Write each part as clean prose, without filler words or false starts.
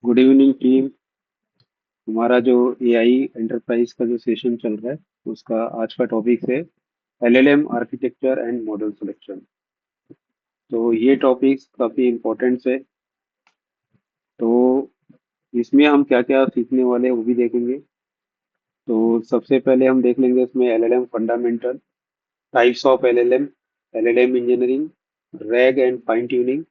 Good evening team. हमारा जो AI enterprise का जो सेशन चल रहा है उसका आज का टॉपिक है LLM architecture and model selection. तो ये टॉपिक काफी इम्पोर्टेंट है। तो इसमें हम क्या क्या सीखने वाले हैं वो भी देखेंगे। तो सबसे पहले हम देख लेंगे इसमें LLM fundamental, types of LLM, LLM engineering, RAG and fine tuning,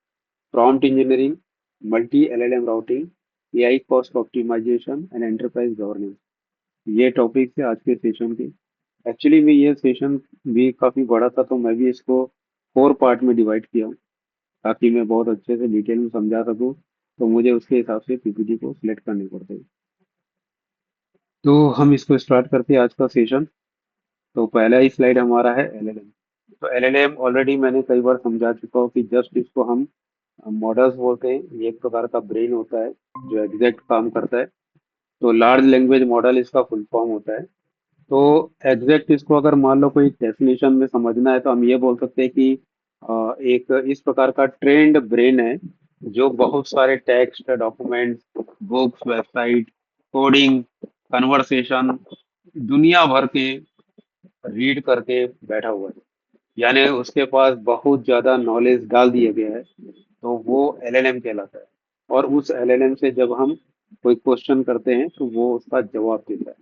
prompt engineering, multi LLM routing, AI cost optimisation and enterprise governance. ये टॉपिक है आज के सेशन की। एक्चुअली में ये सेशन भी काफी बड़ा था तो मैं भी इसको 4 पार्ट में डिवाइड किया हूँ ताकि मैं बहुत अच्छे से डिटेल में समझा सकूँ। तो मुझे उसके हिसाब से पीपीटी को सिलेक्ट करने पड़ते हैं। तो हम इसको स्टार्ट करते हैं आज का सेशन। तो पहला ही स्लाइड हमारा है एलएलएम। तो एलएलएम ऑलरेडी मैंने कई बार समझा चुका हूँ कि जस्ट इसको हम मॉडल्स बोलते हैं। ये एक प्रकार का ब्रेन होता है जो एग्जैक्ट काम करता है। तो लार्ज लैंग्वेज मॉडल इसका फुल फॉर्म होता है। तो एग्जैक्ट इसको अगर मान लो कोई डेफिनेशन में समझना है तो हम ये बोल सकते हैं कि एक इस प्रकार का ट्रेंड ब्रेन है जो बहुत सारे text, documents, books, website, coding, conversation दुनिया भर के रीड करके बैठा हुआ है। यानी उसके पास बहुत ज्यादा नॉलेज डाल दिया गया है। तो वो एलएलएम कहलाता है। और उस एलएलएम से जब हम कोई क्वेश्चन करते हैं तो वो उसका जवाब देता है।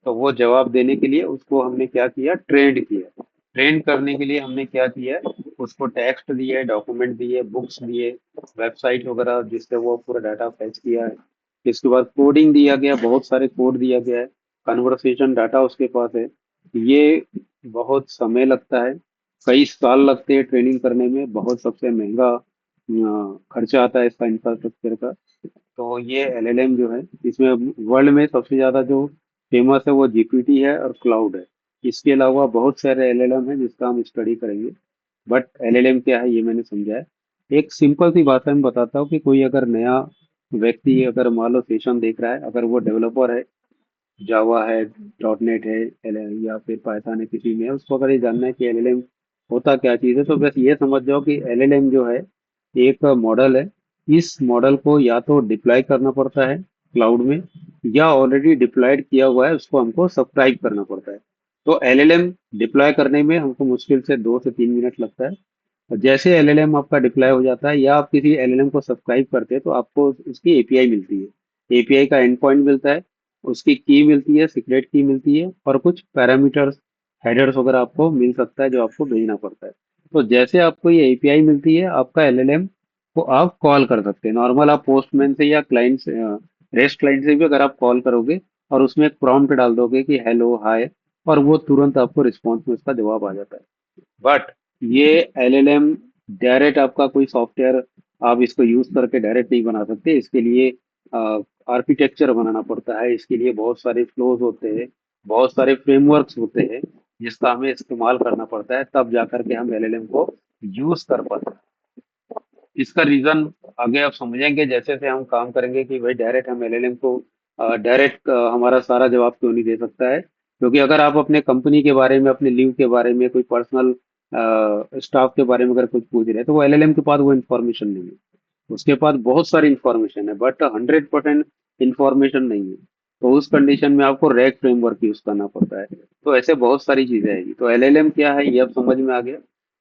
तो वो जवाब देने के लिए उसको हमने क्या किया, ट्रेंड किया। ट्रेंड करने के लिए हमने क्या किया, उसको टेक्स्ट दिए, डॉक्यूमेंट दिए, बुक्स दिए, वेबसाइट वगैरह जिससे वो पूरा डाटा फैच किया है। इसके बाद कोडिंग दिया गया, बहुत सारे कोड दिया गया है। कन्वर्सेशन डाटा उसके पास है। ये बहुत समय लगता है, कई साल लगते हैं ट्रेनिंग करने में। बहुत सबसे महंगा खर्चा आता है इसका इंफ्रास्ट्रक्चर का। तो ये एलएलएम जो है, इसमें वर्ल्ड में सबसे ज्यादा जो फेमस है वो जीपीटी है और क्लाउड है। इसके अलावा बहुत सारे एलएलएम है जिसका हम स्टडी करेंगे। बट एलएलएम क्या है ये मैंने समझा है। एक सिंपल सी भाषा में बताता हूँ कि कोई अगर नया व्यक्ति अगर मान लो सेशन देख रहा है, अगर वो डेवलपर है, जावा है, डॉट नेट है, या फिर पाइथन है, किसी में है, उसको अगर ये जानना है कि एलएलएम होता क्या चीज़ है तो बस ये समझ जाओ कि एलएलएम जो है एक मॉडल है। इस मॉडल को या तो डिप्लॉय करना पड़ता है क्लाउड में, या ऑलरेडी डिप्लॉयड किया हुआ है उसको हमको सब्सक्राइब करना पड़ता है। तो एलएलएम डिप्लॉय करने में हमको मुश्किल से 2 से 3 मिनट लगता है। और जैसे एलएलएम आपका डिप्लॉय हो जाता है या आप किसी एलएलएम को सब्सक्राइब करते हैं तो आपको उसकी एपीआई मिलती है। एपीआई का एंड पॉइंट मिलता है, उसकी की मिलती है, सीक्रेट की मिलती है, और कुछ पैरामीटर्स, हेडर्स वगैरह आपको मिल सकता है जो आपको भेजना पड़ता है। तो जैसे आपको ये एपीआई मिलती है, आपका एलएलएम को आप कॉल कर सकते हैं। नॉर्मल आप पोस्टमैन से या क्लाइंट से, रेस्ट क्लाइंट से भी अगर आप कॉल करोगे और उसमें एक प्रॉम्प्ट डाल दोगे कि हेलो हाय, और वो तुरंत आपको रिस्पॉन्स में उसका जवाब आ जाता है। बट ये एलएलएम डायरेक्ट आपका कोई सॉफ्टवेयर आप इसको यूज करके डायरेक्ट नहीं बना सकते। इसके लिए आर्किटेक्चर बनाना पड़ता है। इसके लिए बहुत सारे फ्लोज होते हैं, बहुत सारे फ्रेमवर्क्स होते हैं जिसका हमें इस्तेमाल करना पड़ता है, तब जाकर के हम एलएलएम को यूज कर पाते हैं। इसका रीजन आगे आप समझेंगे जैसे से हम काम करेंगे कि भाई डायरेक्ट हम एलएलएम को डायरेक्ट हमारा सारा जवाब क्यों नहीं दे सकता है। क्योंकि अगर आप अपने कंपनी के बारे में, अपने लीव के बारे में, कोई पर्सनल स्टाफ के बारे में अगर कुछ पूछ रहे हैं तो वो एलएलएम के पास वो इन्फॉर्मेशन नहीं है। उसके पास बहुत सारी इन्फॉर्मेशन है बट 100% इन्फॉर्मेशन नहीं है। तो उस कंडीशन में आपको रैग फ्रेमवर्क यूज करना पड़ता है। तो ऐसे बहुत सारी चीजें आएगी। तो एलएलएम क्या है ये अब समझ में आ गया।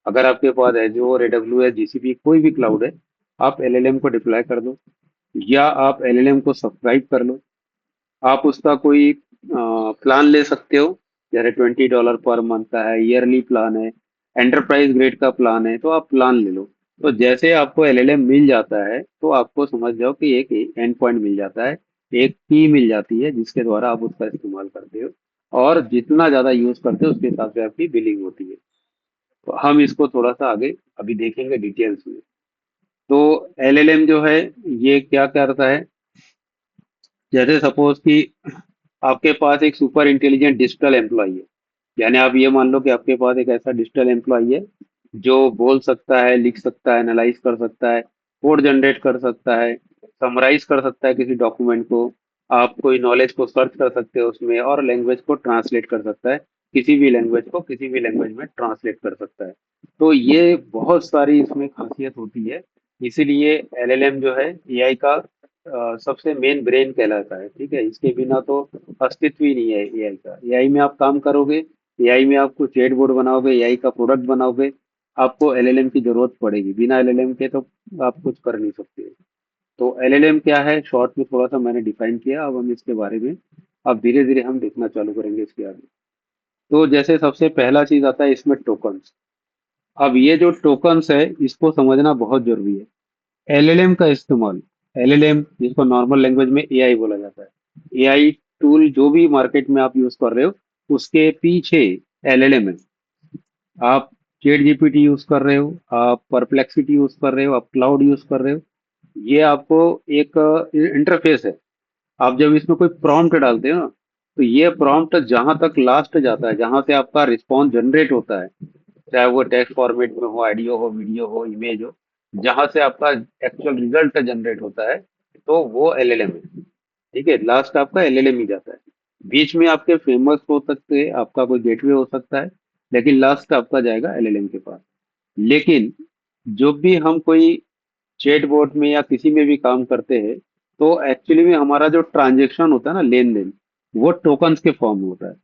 अगर आपके पास एजोर, एडब्ल्यूएस, जीसीपी कोई भी क्लाउड है, आप एलएलएम को डिप्लॉय कर दो, या आप एलएलएम को सब्सक्राइब कर लो। आप उसका कोई प्लान ले सकते हो, जैसे $20 पर मंथ का है, ईयरली प्लान है, एंटरप्राइज ग्रेड का प्लान है, तो आप प्लान ले लो। तो जैसे आपको एलएलएम मिल जाता है तो आपको समझ जाओ कि एक एंड पॉइंट मिल जाता है, एक की मिल जाती है जिसके द्वारा आप उसका इस्तेमाल करते हो। और जितना ज्यादा यूज करते हो उसके हिसाब से आपकी बिलिंग होती है। तो हम इसको थोड़ा सा आगे अभी देखेंगे डिटेल्स में। तो एलएलएम जो है ये क्या करता है, जैसे सपोज कि आपके पास एक सुपर इंटेलिजेंट डिजिटल एम्प्लॉय है। यानी आप ये मान लो कि आपके पास एक ऐसा डिजिटल एम्प्लॉय है जो बोल सकता है, लिख सकता है, एनालाइज कर सकता है, कोड जनरेट कर सकता है, समराइज कर सकता है किसी डॉक्यूमेंट को। आप कोई नॉलेज को सर्च कर सकते हो उसमें, और लैंग्वेज को ट्रांसलेट कर सकता है, किसी भी लैंग्वेज को किसी भी लैंग्वेज में ट्रांसलेट कर सकता है। तो ये बहुत सारी इसमें खासियत होती है। इसीलिए एलएलएम जो है एआई का सबसे मेन ब्रेन कहलाता है। ठीक है, इसके बिना तो अस्तित्व ही नहीं है एआई का। एआई में आप काम करोगे, एआई में आपको चैट बोर्ड बनाओगे, एआई का प्रोडक्ट बनाओगे, आपको एलएलएम की जरूरत पड़ेगी। बिना एलएलएम के तो आप कुछ कर नहीं सकते। तो एलएलएम क्या है, शॉर्ट में थोड़ा सा मैंने डिफाइन किया। अब हम इसके बारे में अब धीरे धीरे हम देखना चालू करेंगे इसके आगे। तो जैसे सबसे पहला चीज आता है इसमें टोकन्स। अब ये जो टोकन्स है इसको समझना बहुत जरूरी है। एलएलएम का इस्तेमाल, एलएलएम जिसको नॉर्मल लैंग्वेज में एआई बोला जाता है, एआई टूल जो भी मार्केट में आप यूज कर रहे हो उसके पीछे एलएलएम है। आप चैट जीपीटी यूज कर रहे हो, आप परप्लेक्सिटी यूज कर रहे हो, आप क्लाउड यूज कर रहे हो, ये आपको एक इंटरफेस है। आप जब इसमें कोई प्रॉम्प्ट डालते हो ना, तो ये प्रॉम्प्ट जहां तक लास्ट जाता है, जहां से आपका रिस्पॉन्स जनरेट होता है, चाहे वो टेक्स्ट फॉर्मेट में हो, ऑडियो हो, वीडियो हो, इमेज हो, जहां से आपका एक्चुअल रिजल्ट जनरेट होता है, तो वो एलएलएम है। ठीक है, लास्ट आपका एलएलएम ही जाता है। बीच में आपके फेमस हो सकते हैं, आपका कोई गेटवे हो सकता है, लेकिन लास्ट आपका जाएगा एलएलएम के पास। लेकिन जब भी हम कोई चैट बोट में या किसी में भी काम करते हैं, तो एक्चुअली में हमारा जो ट्रांजेक्शन होता है ना, लेन देन, वो टोकन्स के फॉर्म में होता है।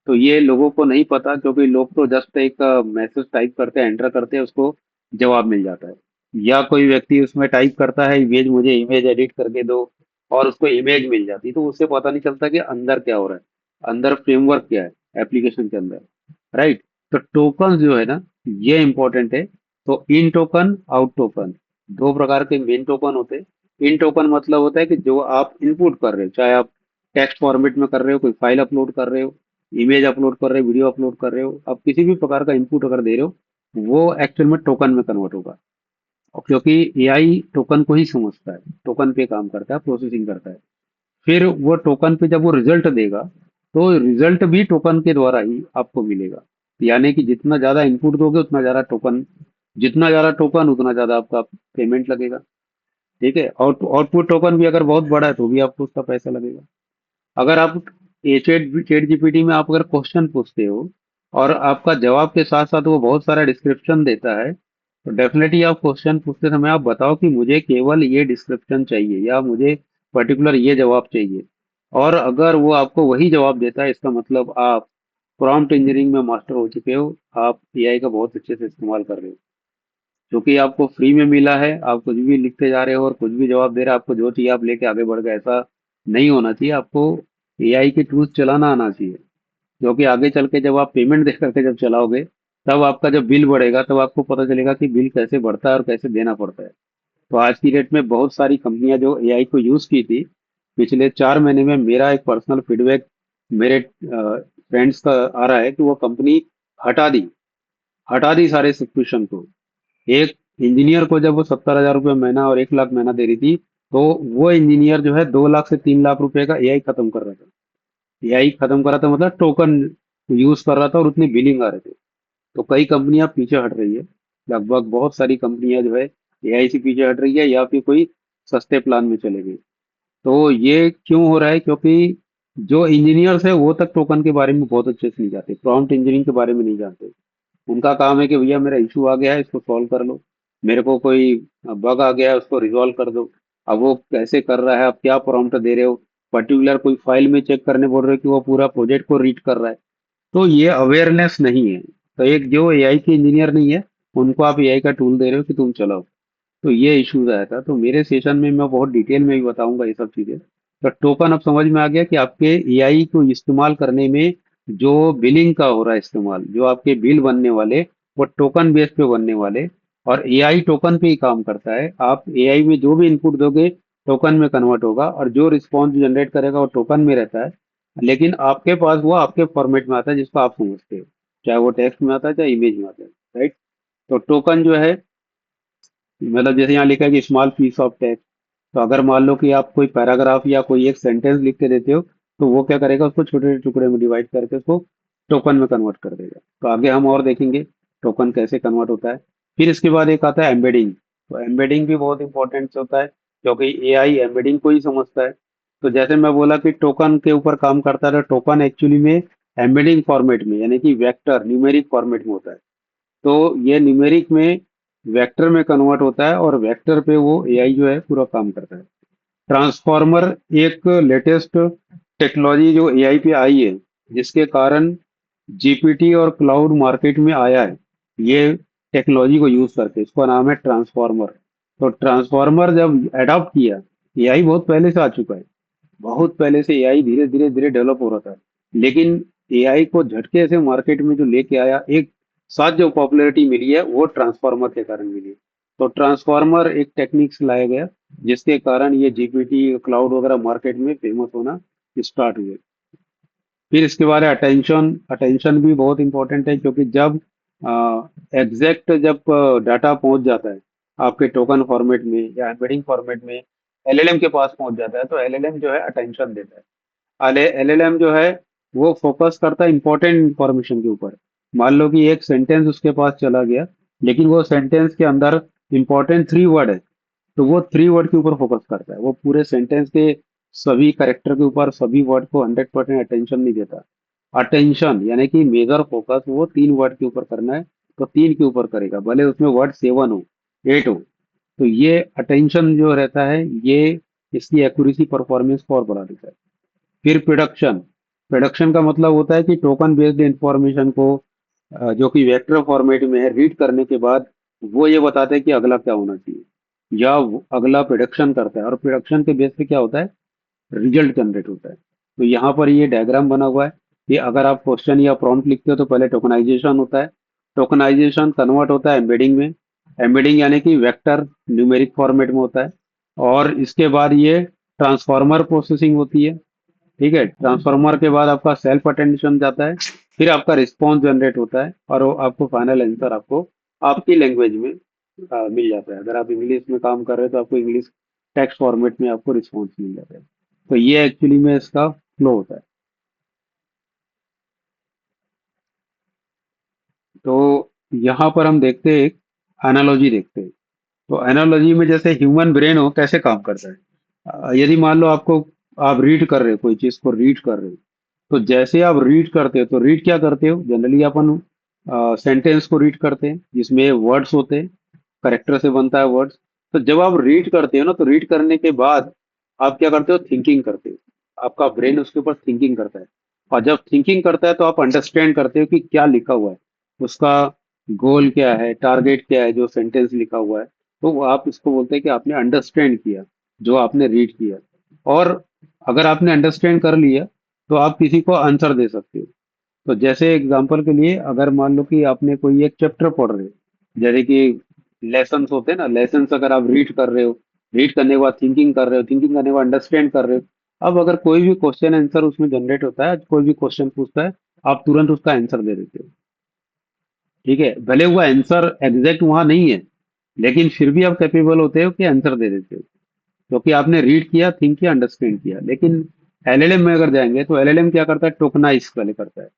तो ये लोगों को नहीं पता, क्योंकि लोग तो जस्ट एक मैसेज टाइप करते हैं, एंटर करते हैं, उसको जवाब मिल जाता है। या कोई व्यक्ति उसमें टाइप करता है इमेज, मुझे इमेज एडिट करके दो, और उसको इमेज मिल जाती है, तो उससे पता नहीं चलता कि अंदर क्या हो रहा है, अंदर फ्रेमवर्क क्या है एप्लीकेशन के अंदर। राइट। तो टोकन जो है ना, ये इंपॉर्टेंट है। तो इन टोकन, आउट टोकन, दो प्रकार के मेन टोकन होते हैं। इन टोकन मतलब होता है कि जो आप इनपुट कर रहे हो, चाहे आप टेक्स्ट फॉर्मेट में कर रहे हो, कोई फाइल अपलोड कर रहे हो, इमेज अपलोड कर रहे हो, वीडियो अपलोड कर रहे हो, आप किसी भी प्रकार का इनपुट अगर दे रहे हो, वो एक्चुअल में टोकन में कन्वर्ट होगा। और क्योंकि एआई टोकन को ही समझता है, टोकन पे काम करता है, प्रोसेसिंग करता है। फिर वो टोकन पे जब वो रिजल्ट देगा, तो रिजल्ट भी टोकन के द्वारा ही आपको मिलेगा। यानी कि जितना ज्यादा इनपुट दोगे उतना ज्यादा टोकन, जितना ज्यादा टोकन उतना ज्यादा आपका पेमेंट लगेगा। ठीक है, आउटपुट टोकन भी अगर बहुत बड़ा है तो भी आपको उसका पैसा लगेगा। अगर आप चैट जीपीटी में आप अगर क्वेश्चन पूछते हो और आपका जवाब के साथ साथ वो बहुत सारा डिस्क्रिप्शन देता है, तो डेफिनेटली आप क्वेश्चन पूछते समय आप बताओ कि मुझे केवल ये डिस्क्रिप्शन चाहिए या मुझे पर्टिकुलर ये जवाब चाहिए। और अगर वो आपको वही जवाब देता है, इसका मतलब आप प्रॉम्प्ट इंजीनियरिंग में मास्टर हो चुके हो, आप एआई का बहुत अच्छे से इस्तेमाल कर रहे हो। क्योंकि आपको फ्री में मिला है, आप कुछ भी लिखते जा रहे हो और कुछ भी जवाब दे रहे हो, आपको जो चाहिए आप लेके आगे बढ़ गए, ऐसा नहीं होना चाहिए। आपको एआई के टूल्स चलाना आना चाहिए। क्योंकि आगे चल के जब आप पेमेंट दे करके जब चलाओगे, तब आपका जब बिल बढ़ेगा तब आपको पता चलेगा कि बिल कैसे बढ़ता है और कैसे देना पड़ता है। तो आज की डेट में बहुत सारी कंपनियां जो एआई को यूज की थी, पिछले 4 महीने में मेरा एक पर्सनल फीडबैक मेरे फ्रेंड्स का आ रहा है कि वो कंपनी हटा दी, हटा दी सारे सब्सक्रिप्शन को। एक इंजीनियर को जब वो 70,000 रुपये महीना और 1 लाख महीना दे रही थी, तो वो इंजीनियर जो है 2 लाख से 3 लाख रुपए का एआई खत्म कर रहा था। एआई खत्म कर रहा था मतलब टोकन यूज कर रहा था, और उतनी बिलिंग आ रहे थे। तो कई कंपनियां पीछे हट रही है, लगभग बहुत सारी कंपनियां जो है एआई से पीछे हट रही है, या फिर कोई सस्ते प्लान में चले गई। तो ये क्यों हो रहा है, क्योंकि जो इंजीनियर्स है वो तक टोकन के बारे में बहुत अच्छे से नहीं जानते, प्रॉम्प्ट इंजीनियरिंग के बारे में नहीं जानते। उनका काम है कि भैया मेरा इशू आ गया है, इसको सॉल्व कर लो, मेरे को कोई बग आ गया है उसको रिजॉल्व कर दो। अब वो कैसे कर रहा है, आप क्या प्रॉम्प्ट दे रहे हो, पर्टिकुलर कोई फाइल में चेक करने बोल रहे हो कि वो पूरा प्रोजेक्ट को रीड कर रहा है, तो ये अवेयरनेस नहीं है। तो एक जो एआई के इंजीनियर नहीं है, उनको आप एआई का टूल दे रहे हो कि तुम चलाओ, तो ये इश्यूज आया था। तो मेरे सेशन में मैं बहुत डिटेल में भी बताऊंगा ये सब चीजें। तो टोकन अब समझ में आ गया कि आपके एआई को इस्तेमाल करने में जो बिलिंग का हो रहा है इस्तेमाल, जो आपके बिल बनने वाले, वो टोकन बेस पे बनने वाले। और एआई टोकन पे ही काम करता है। आप एआई में जो भी इनपुट दोगे टोकन में कन्वर्ट होगा, और जो रिस्पॉन्स जनरेट करेगा वो टोकन में रहता है। लेकिन आपके पास वो आपके फॉर्मेट में आता है जिसको आप समझते हो, चाहे वो टेक्स्ट में आता है चाहे इमेज में आता है। राइट। तो टोकन जो है, मतलब जैसे यहाँ लिखा है कि स्मॉल पीस ऑफ टेक्स्ट। तो अगर मान लो कि आप कोई पैराग्राफ या कोई एक सेंटेंस लिख के देते हो, तो वो क्या करेगा, उसको छोटे छोटे टुकड़े में डिवाइड करके उसको टोकन में कन्वर्ट कर देगा। तो आगे हम और देखेंगे टोकन कैसे कन्वर्ट होता है। फिर इसके बाद एक आता है एम्बेडिंग। तो एम्बेडिंग भी बहुत इंपॉर्टेंट होता है, क्योंकि एआई एम्बेडिंग को ही समझता है। तो जैसे मैं बोला कि टोकन के ऊपर काम करता है, तो टोकन एक्चुअली में एम्बेडिंग फॉर्मेट में, यानी कि वेक्टर न्यूमेरिक फॉर्मेट में होता है। तो ये न्यूमेरिक में वेक्टर में कन्वर्ट होता है, और वेक्टर पे वो एआई जो है पूरा काम करता है। ट्रांसफॉर्मर एक लेटेस्ट टेक्नोलॉजी जो एआई पे आई है, जिसके कारण जीपीटी और क्लाउड मार्केट में आया है। ये टेक्नोलॉजी को यूज करके, इसका नाम है ट्रांसफॉर्मर। तो ट्रांसफॉर्मर जब अडॉप्ट किया, एआई बहुत पहले से आ चुका है, बहुत पहले से एआई धीरे धीरे धीरे डेवलप हो रहा था। लेकिन एआई को झटके से मार्केट में जो लेके आया, एक साथ जो पॉपुलैरिटी मिली है, वो ट्रांसफॉर्मर के कारण मिली है। तो ट्रांसफॉर्मर एक टेक्निक्स लाया गया, जिसके कारण ये जीपीटी क्लाउड वगैरह मार्केट में फेमस होना स्टार्ट हुए। फिर इसके बाद अटेंशन। अटेंशन भी बहुत इंपॉर्टेंट है, क्योंकि जब एग्जैक्ट जब डाटा पहुंच जाता है आपके टोकन फॉर्मेट में या एम्बेडिंग फॉर्मेट में, एलएलएम के पास पहुंच जाता है, तो एलएलएम जो है अटेंशन देता है। एलएलएम जो है वो फोकस करता है इंपॉर्टेंट इंफॉर्मेशन के ऊपर। मान लो कि एक सेंटेंस उसके पास चला गया, लेकिन वो सेंटेंस के अंदर इंपॉर्टेंट 3 वर्ड है, तो वो 3 वर्ड के ऊपर फोकस करता है। वो पूरे सेंटेंस के सभी करेक्टर के ऊपर, सभी वर्ड को 100% अटेंशन नहीं देता। अटेंशन यानी कि मेजर फोकस वो 3 वर्ड के ऊपर करना है, तो 3 के ऊपर करेगा, भले उसमें वर्ड 7 हो, 8 हो। तो ये अटेंशन जो रहता है, ये इसकी एक्यूरेसी परफॉर्मेंस को और बढ़ा देता है। फिर प्रोडक्शन। प्रोडक्शन का मतलब होता है कि टोकन बेस्ड इंफॉर्मेशन को जो कि वेक्टर फॉर्मेट में है, रीड करने के बाद वो ये बताता है कि अगला क्या होना चाहिए, या अगला प्रोडक्शन करता है। और प्रोडक्शन के बेस पे क्या होता है, रिजल्ट जनरेट होता है। तो यहाँ पर ये डायग्राम बना हुआ है कि अगर आप क्वेश्चन या प्रॉम्प्ट लिखते हो, तो पहले टोकनाइजेशन होता है। टोकनाइजेशन कन्वर्ट होता है एम्बेडिंग में। एम्बेडिंग यानी कि वेक्टर न्यूमेरिक फॉर्मेट में होता है। और इसके बाद ये ट्रांसफॉर्मर प्रोसेसिंग होती है। ठीक है, ट्रांसफार्मर के बाद आपका सेल्फ अटेंशन जाता है। फिर आपका रिस्पॉन्स जनरेट होता है, और वो आपको फाइनल आंसर आपको आपकी लैंग्वेज में मिल जाता है। अगर आप इंग्लिश में काम कर रहे हो, तो आपको इंग्लिश टेक्स्ट फॉर्मेट में आपको रिस्पॉन्स मिल जाता है। तो ये एक्चुअली में इसका फ्लो होता है। तो यहाँ पर हम देखते हैं, एक एनालॉजी देखते हैं। तो एनालॉजी में जैसे ह्यूमन ब्रेन हो कैसे काम करता है। यदि मान लो आपको, आप रीड कर रहे हो, कोई चीज को रीड कर रहे हो, तो जैसे आप रीड करते हो, तो रीड क्या करते हो, जनरली अपन सेंटेंस को रीड करते हैं, जिसमें वर्ड्स होते हैं, करेक्टर से बनता है वर्ड्स। तो जब आप रीड करते हो ना, तो रीड करने के बाद आप क्या करते हो, थिंकिंग करते हो। आपका ब्रेन उसके ऊपर थिंकिंग करता है। और जब थिंकिंग करता है, तो आप अंडरस्टैंड करते हो कि क्या लिखा हुआ है, उसका गोल क्या है, टारगेट क्या है, जो सेंटेंस लिखा हुआ है। तो वो आप इसको बोलते हैं कि आपने अंडरस्टैंड किया जो आपने रीड किया। और अगर आपने अंडरस्टैंड कर लिया, तो आप किसी को आंसर दे सकते हो। तो जैसे एग्जांपल के लिए, अगर मान लो कि आपने कोई एक चैप्टर पढ़ रहे हो, जैसे कि लेसन्स होते हैं ना, लेसन्स अगर आप रीड कर रहे हो, रीड करने के बाद थिंकिंग कर रहे हो, थिंकिंग करने के बाद अंडरस्टैंड कर रहे हो। अब अगर कोई भी क्वेश्चन आंसर उसमें जनरेट होता है, कोई भी क्वेश्चन पूछता है, आप तुरंत उसका आंसर दे देते हो। ठीक है, भले वो आंसर एग्जैक्ट वहां नहीं है, लेकिन फिर भी आप कैपेबल होते हो कि आंसर दे देते हो, क्योंकि आपने रीड किया, थिंक किया, अंडरस्टैंड किया। लेकिन एलएलएम में अगर जाएंगे, तो एलएलएम क्या करता है, टोकनाइज पहले करता है।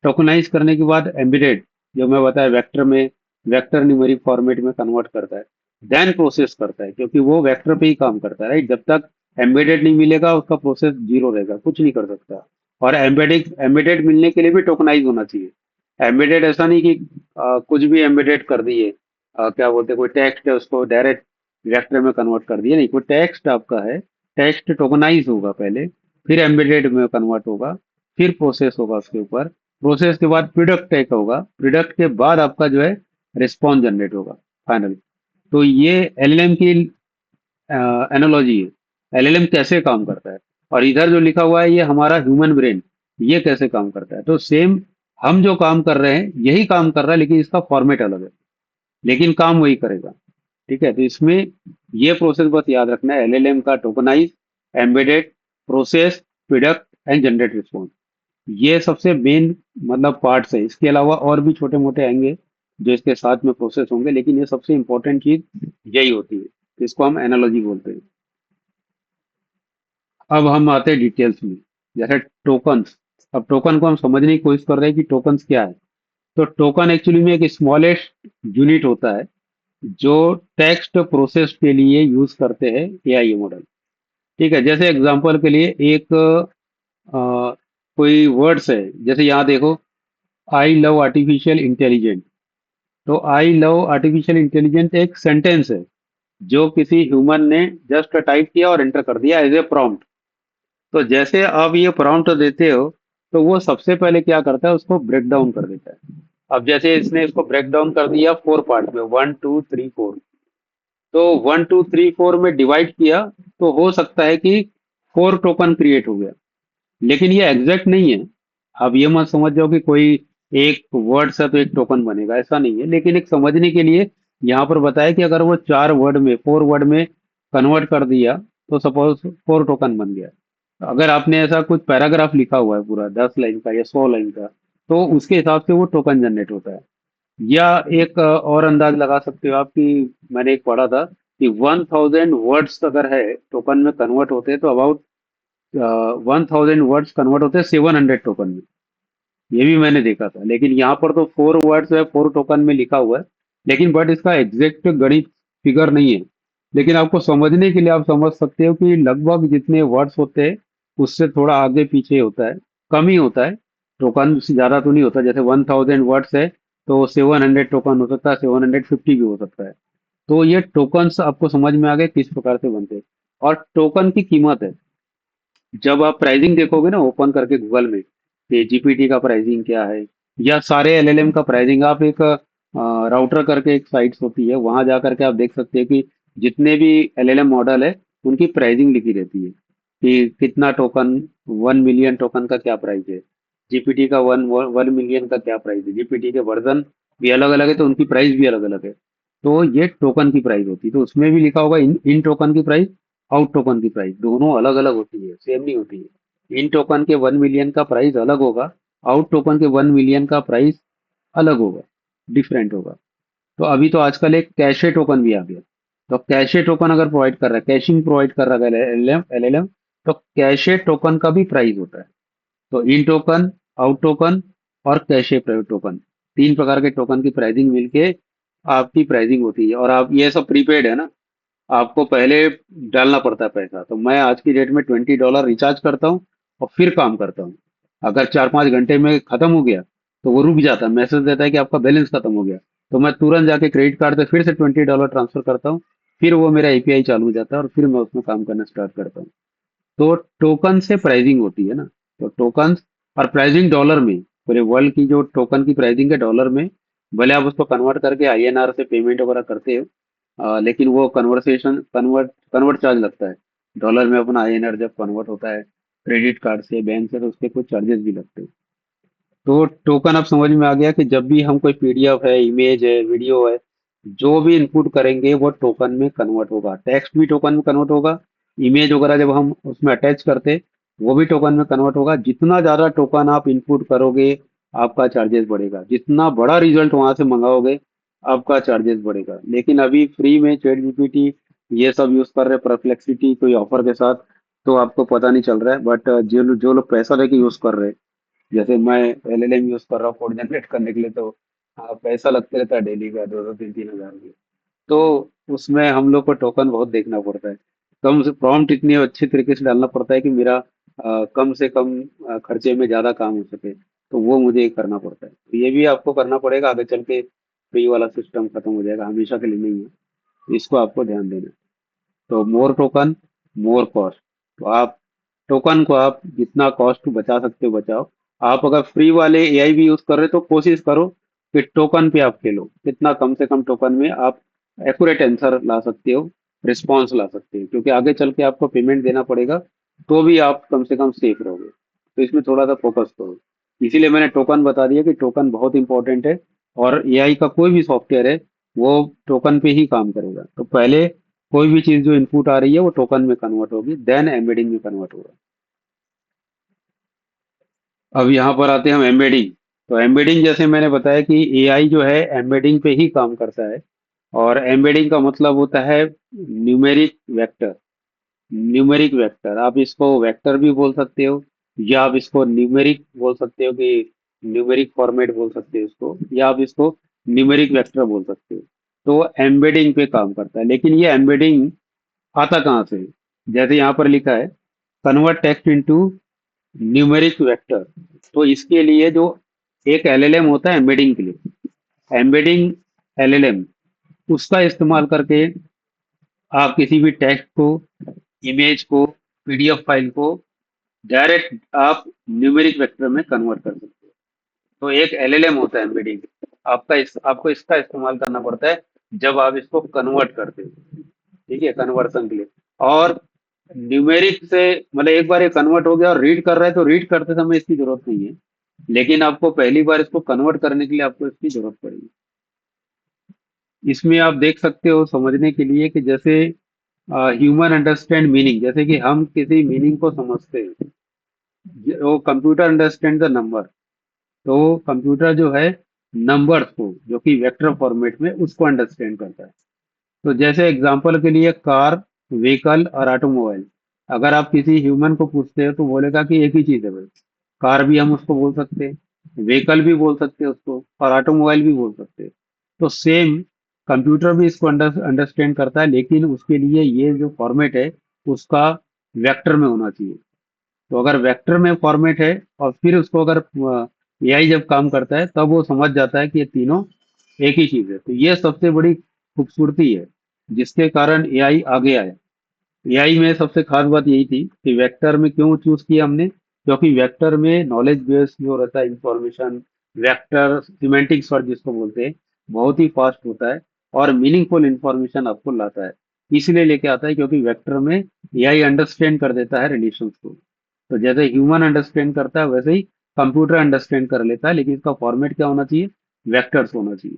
टोकनाइज करने के बाद एम्बेडेड, जो मैं बताया वेक्टर में, वेक्टर न्यूमेरिक फॉर्मेट में कन्वर्ट करता है। देन प्रोसेस करता है, क्योंकि वो वेक्टर पे ही काम करता है, राइट। जब तक एम्बेडेड नहीं मिलेगा, उसका प्रोसेस जीरो रहेगा, कुछ नहीं कर सकता। और एम्बेडेड एम्बेडेड मिलने के लिए भी टोकनाइज होना चाहिए। एम्बेडेड ऐसा नहीं कि कुछ भी एम्बेडेड कर दिए, क्या बोलते हैं, कोई टेक्स्ट है उसको डायरेक्ट वेक्टर में कन्वर्ट कर दिए, नहीं। कोई टेक्स्ट आपका है, टेक्स्ट टोकनाइज होगा पहले, फिर एम्बेडेड में कन्वर्ट होगा, फिर प्रोसेस होगा उसके ऊपर। प्रोसेस के बाद प्रोडक्ट एक होगा, प्रोडक्ट के बाद आपका जो है रिस्पॉन्स जनरेट होगा फाइनली। तो ये एलएलएम की एनालॉजी है, एलएलएम कैसे काम करता है। और इधर जो लिखा हुआ है, ये हमारा ह्यूमन ब्रेन, ये कैसे काम करता है। तो सेम हम जो काम कर रहे हैं, यही काम कर रहा है, लेकिन इसका फॉर्मेट अलग है, लेकिन काम वही करेगा। ठीक है, तो इसमें ये प्रोसेस बस याद रखना है, एलएलएम का tokenise, embedded, process, product and generate response. ये सबसे मेन मतलब पार्ट्स है। इसके अलावा और भी छोटे मोटे आएंगे जो इसके साथ में प्रोसेस होंगे, लेकिन ये सबसे इंपॉर्टेंट चीज यही होती है। तो इसको हम एनालॉजी बोलते हैं। अब हम आते हैं डिटेल्स में, जैसे टोकन्स। अब टोकन को हम समझने की कोशिश कर रहे हैं कि टोकन्स क्या है। तो टोकन एक्चुअली में एक स्मॉलेस्ट यूनिट होता है, जो टेक्स्ट प्रोसेस के लिए यूज करते हैं एआई मॉडल। ठीक है, जैसे एग्जांपल के लिए एक कोई वर्ड्स है, जैसे यहाँ देखो, आई लव आर्टिफिशियल इंटेलिजेंट। तो आई लव आर्टिफिशियल इंटेलिजेंट एक सेंटेंस है, जो किसी ह्यूमन ने जस्ट टाइप किया और एंटर कर दिया एज ए प्रॉम्प्ट। तो जैसे आप ये प्रॉम्प्ट देते हो, तो वो सबसे पहले क्या करता है, उसको ब्रेक डाउन कर देता है। अब जैसे इसने इसको ब्रेक डाउन कर दिया 4 पार्ट में, 1 2 3 4। तो 1 2 3 4 में डिवाइड किया, तो हो सकता है कि 4 टोकन क्रिएट हो गया। लेकिन ये एग्जैक्ट नहीं है। आप ये मत समझ जाओ कि कोई एक वर्ड से तो एक टोकन बनेगा, ऐसा नहीं है। लेकिन एक समझने के लिए यहाँ पर बताया कि अगर वो 4 वर्ड में, 4 वर्ड में कन्वर्ट कर दिया, तो सपोज 4 टोकन बन गया। अगर आपने ऐसा कुछ पैराग्राफ लिखा हुआ है पूरा 10 लाइन का या 100 लाइन का, तो उसके हिसाब से वो टोकन जनरेट होता है। या एक और अंदाज लगा सकते हो आप कि मैंने एक पढ़ा था कि 1000 वर्ड्स अगर है टोकन में कन्वर्ट होते हैं, तो अबाउट 1000 वर्ड्स कन्वर्ट होते हैं 700 टोकन में। ये भी मैंने देखा था। लेकिन यहाँ पर तो 4 वर्ड्स है, 4 टोकन में लिखा हुआ है। लेकिन बट इसका एग्जैक्ट गणित फिगर नहीं है। लेकिन आपको समझने के लिए आप समझ सकते हो कि लगभग जितने वर्ड्स होते हैं उससे थोड़ा आगे पीछे होता है, कम ही होता है। टोकन से ज्यादा तो नहीं होता। जैसे 1000 वर्ड्स है, तो 700 टोकन हो सकता है, 750 भी हो सकता है। तो ये टोकन्स आपको समझ में आ गए किस प्रकार से बनते हैं। और टोकन की कीमत है, जब आप प्राइसिंग देखोगे ना ओपन करके गूगल में, कि जीपीटी का प्राइसिंग क्या है, या सारे एलएलएम का प्राइसिंग, आप एक राउटर करके एक साइट्स होती है, वहां जा करके आप देख सकते हैं कि जितने भी एलएलएम मॉडल है उनकी प्राइसिंग लिखी रहती है कि कितना टोकन, 1 मिलियन टोकन का क्या प्राइस है, जीपीटी का 1 मिलियन का क्या प्राइस है। जीपीटी के वर्जन भी अलग अलग है, तो उनकी प्राइस भी अलग अलग है। तो ये टोकन की प्राइस होती है, तो उसमें भी लिखा होगा इन टोकन की प्राइस, आउट टोकन की प्राइस, दोनों अलग अलग होती है, सेम नहीं होती है। इन टोकन के 1 मिलियन का प्राइस अलग होगा, आउट टोकन के 1 मिलियन का प्राइस अलग होगा, डिफरेंट होगा। तो अभी तो आजकल एक कैशे टोकन भी आ गया। तो कैशे टोकन अगर प्रोवाइड कर रहा है, कैशिंग प्रोवाइड कर रहा है एलएलएम, तो कैशे टोकन का भी प्राइस होता है। तो इन टोकन, आउट टोकन और कैशे टोकन, 3 प्रकार के टोकन की प्राइसिंग मिलके आपकी प्राइसिंग होती है। और आप ये सब प्रीपेड है ना, आपको पहले डालना पड़ता है पैसा। तो मैं आज की डेट में $20 रिचार्ज करता हूँ और फिर काम करता हूँ। अगर 4 5 घंटे में खत्म हो गया, तो वो रुक जाता है, मैसेज देता है कि आपका बैलेंस खत्म हो गया। तो मैं तुरंत जाके क्रेडिट कार्ड से फिर से $20 ट्रांसफर करता हूँ। फिर वो मेरा एपीआई चालू हो जाता है और फिर मैं उसमें काम करना स्टार्ट करता हूँ। तो टोकन से प्राइसिंग होती है ना। तो टोकन और प्राइसिंग डॉलर में, पूरे वर्ल्ड की जो टोकन की प्राइसिंग है डॉलर में। भले आप उसको कन्वर्ट करके आईएनआर से पेमेंट वगैरह करते हो, लेकिन वो कन्वर्ट चार्ज लगता है। डॉलर में अपना आईएनआर जब कन्वर्ट होता है क्रेडिट कार्ड से, बैंक से, तो उसके कुछ चार्जेस भी लगते हैं। तो टोकन अब समझ में आ गया कि जब भी हम कोई पीडीएफ है, इमेज है, वीडियो है, जो भी इनपुट करेंगे वो टोकन में कन्वर्ट होगा। टेक्स्ट भी टोकन में कन्वर्ट होगा। इमेज वगैरह जब हम उसमें अटैच करते, वो भी टोकन में कन्वर्ट होगा। जितना ज्यादा टोकन आप इनपुट करोगे, आपका चार्जेस बढ़ेगा। जितना बड़ा रिजल्ट वहां से मंगाओगे, आपका चार्जेस बढ़ेगा। लेकिन अभी फ्री में चैट जीपीटी ये सब यूज कर रहे, परप्लेक्सिटी कोई ऑफर के साथ, तो आपको पता नहीं चल रहा है। बट जो लोग पैसा लेके यूज कर रहे हैं, जैसे मैं एलएलएम यूज कर रहा हूँ कोड जनरेट करने के लिए, तो पैसा लगते रहता है डेली का 2 2 3 3 हजार की। तो उसमें हम लोग को टोकन बहुत देखना पड़ता है। कम से प्रॉम्प्ट इतनी अच्छी तरीके से डालना पड़ता है कि मेरा कम से कम खर्चे में ज्यादा काम हो सके। तो वो मुझे करना पड़ता है। तो ये भी आपको करना पड़ेगा, आगे चल के फ्री वाला सिस्टम खत्म हो जाएगा, हमेशा के लिए नहीं है। इसको आपको ध्यान देना है। तो मोर टोकन, मोर कॉस्ट। तो आप टोकन को आप जितना कॉस्ट बचा सकते हो बचाओ। आप अगर फ्री वाले एआई भी यूज कर रहे हो, तो कोशिश करो कि टोकन पे आप खेलो। कितना कम से कम टोकन में आप एक्यूरेट आंसर ला सकते हो, रिस्पॉन्स ला सकते हो, क्योंकि आगे चल के आपको पेमेंट देना पड़ेगा। तो भी आप कम से कम सेफ रहोगे। तो इसमें थोड़ा सा फोकस करो। इसीलिए मैंने टोकन बता दिया कि टोकन बहुत इंपॉर्टेंट है। और एआई का कोई भी सॉफ्टवेयर है, वो टोकन पे ही काम करेगा। तो पहले कोई भी चीज जो इनपुट आ रही है वो टोकन में कन्वर्ट होगी, देन एम्बेडिंग में कन्वर्ट होगा। अब यहाँ पर आते हैं हम एम्बेडिंग। तो एम्बेडिंग जैसे मैंने बताया कि एआई जो है एम्बेडिंग पे ही काम करता है। और एम्बेडिंग का मतलब होता है न्यूमेरिक वेक्टर। न्यूमेरिक वेक्टर, आप इसको वेक्टर भी बोल सकते हो, या आप इसको न्यूमेरिक बोल सकते हो कि न्यूमेरिक फॉर्मेट बोल सकते हो इसको, या आप इसको न्यूमेरिक वेक्टर बोल सकते हो। तो एम्बेडिंग पे काम करता है। लेकिन ये एम्बेडिंग आता कहाँ से? जैसे यहाँ पर लिखा है, convert text into numeric vector. तो इसके लिए जो एक एलएलएम होता है एम्बेडिंग के लिए, एम्बेडिंग एलएलएम, उसका इस्तेमाल करके आप किसी भी टेक्स्ट को, इमेज को, पीडीएफ फाइल को डायरेक्ट आप न्यूमेरिक वेक्टर में कन्वर्ट कर सकते हो। तो एक एलएलएम होता है एम्बेडिंग। आपको इसका इस्तेमाल करना पड़ता है जब आप इसको कन्वर्ट करते हो। ठीक है, कन्वर्सन के लिए। और न्यूमेरिक से मतलब एक बार ये कन्वर्ट हो गया और रीड कर रहा है तो रीड करते समय इसकी जरूरत नहीं है, लेकिन आपको पहली बार इसको कन्वर्ट करने के लिए आपको इसकी जरूरत पड़ेगी। इसमें आप देख सकते हो समझने के लिए कि जैसे ह्यूमन अंडरस्टैंड मीनिंग, जैसे कि हम किसी मीनिंग को समझते हैं, वो कंप्यूटर अंडरस्टैंड द नंबर। तो कंप्यूटर जो है नंबर्स को जो कि वेक्टर फॉर्मेट में उसको अंडरस्टैंड करता है। तो जैसे एग्जांपल के लिए कार, व्हीकल और ऑटोमोबाइल, अगर आप किसी ह्यूमन को पूछते हो तो बोलेगा कि एक ही चीज है भाई। कार भी हम उसको बोल सकते हैं, व्हीकल भी बोल सकते हैं उसको, और ऑटोमोबाइल भी बोल सकते हैं। तो सेम कंप्यूटर भी इसको अंडरस्टैंड करता है, लेकिन उसके लिए ये जो फॉर्मेट है उसका वेक्टर में होना चाहिए। तो अगर वेक्टर में फॉर्मेट है और फिर उसको अगर एआई जब काम करता है तब वो समझ जाता है कि ये तीनों एक ही चीज है। तो ये सबसे बड़ी खूबसूरती है जिसके कारण एआई आगे आया। एआई में सबसे खास बात यही थी कि वेक्टर में क्यों चूज किया हमने, क्योंकि वेक्टर में नॉलेज बेस जो रहता है इंफॉर्मेशन, वेक्टर सिमेंटिक सर्च जिसको बोलते हैं, बहुत ही फास्ट होता है और मीनिंगफुल इंफॉर्मेशन आपको लाता है। इसलिए लेके आता है क्योंकि वेक्टर में एआई अंडरस्टैंड कर देता है रिलेशंस को। तो जैसे ह्यूमन अंडरस्टैंड करता है वैसे ही कंप्यूटर अंडरस्टैंड कर लेता है, लेकिन इसका फॉर्मेट क्या होना चाहिए, वेक्टर्स होना चाहिए।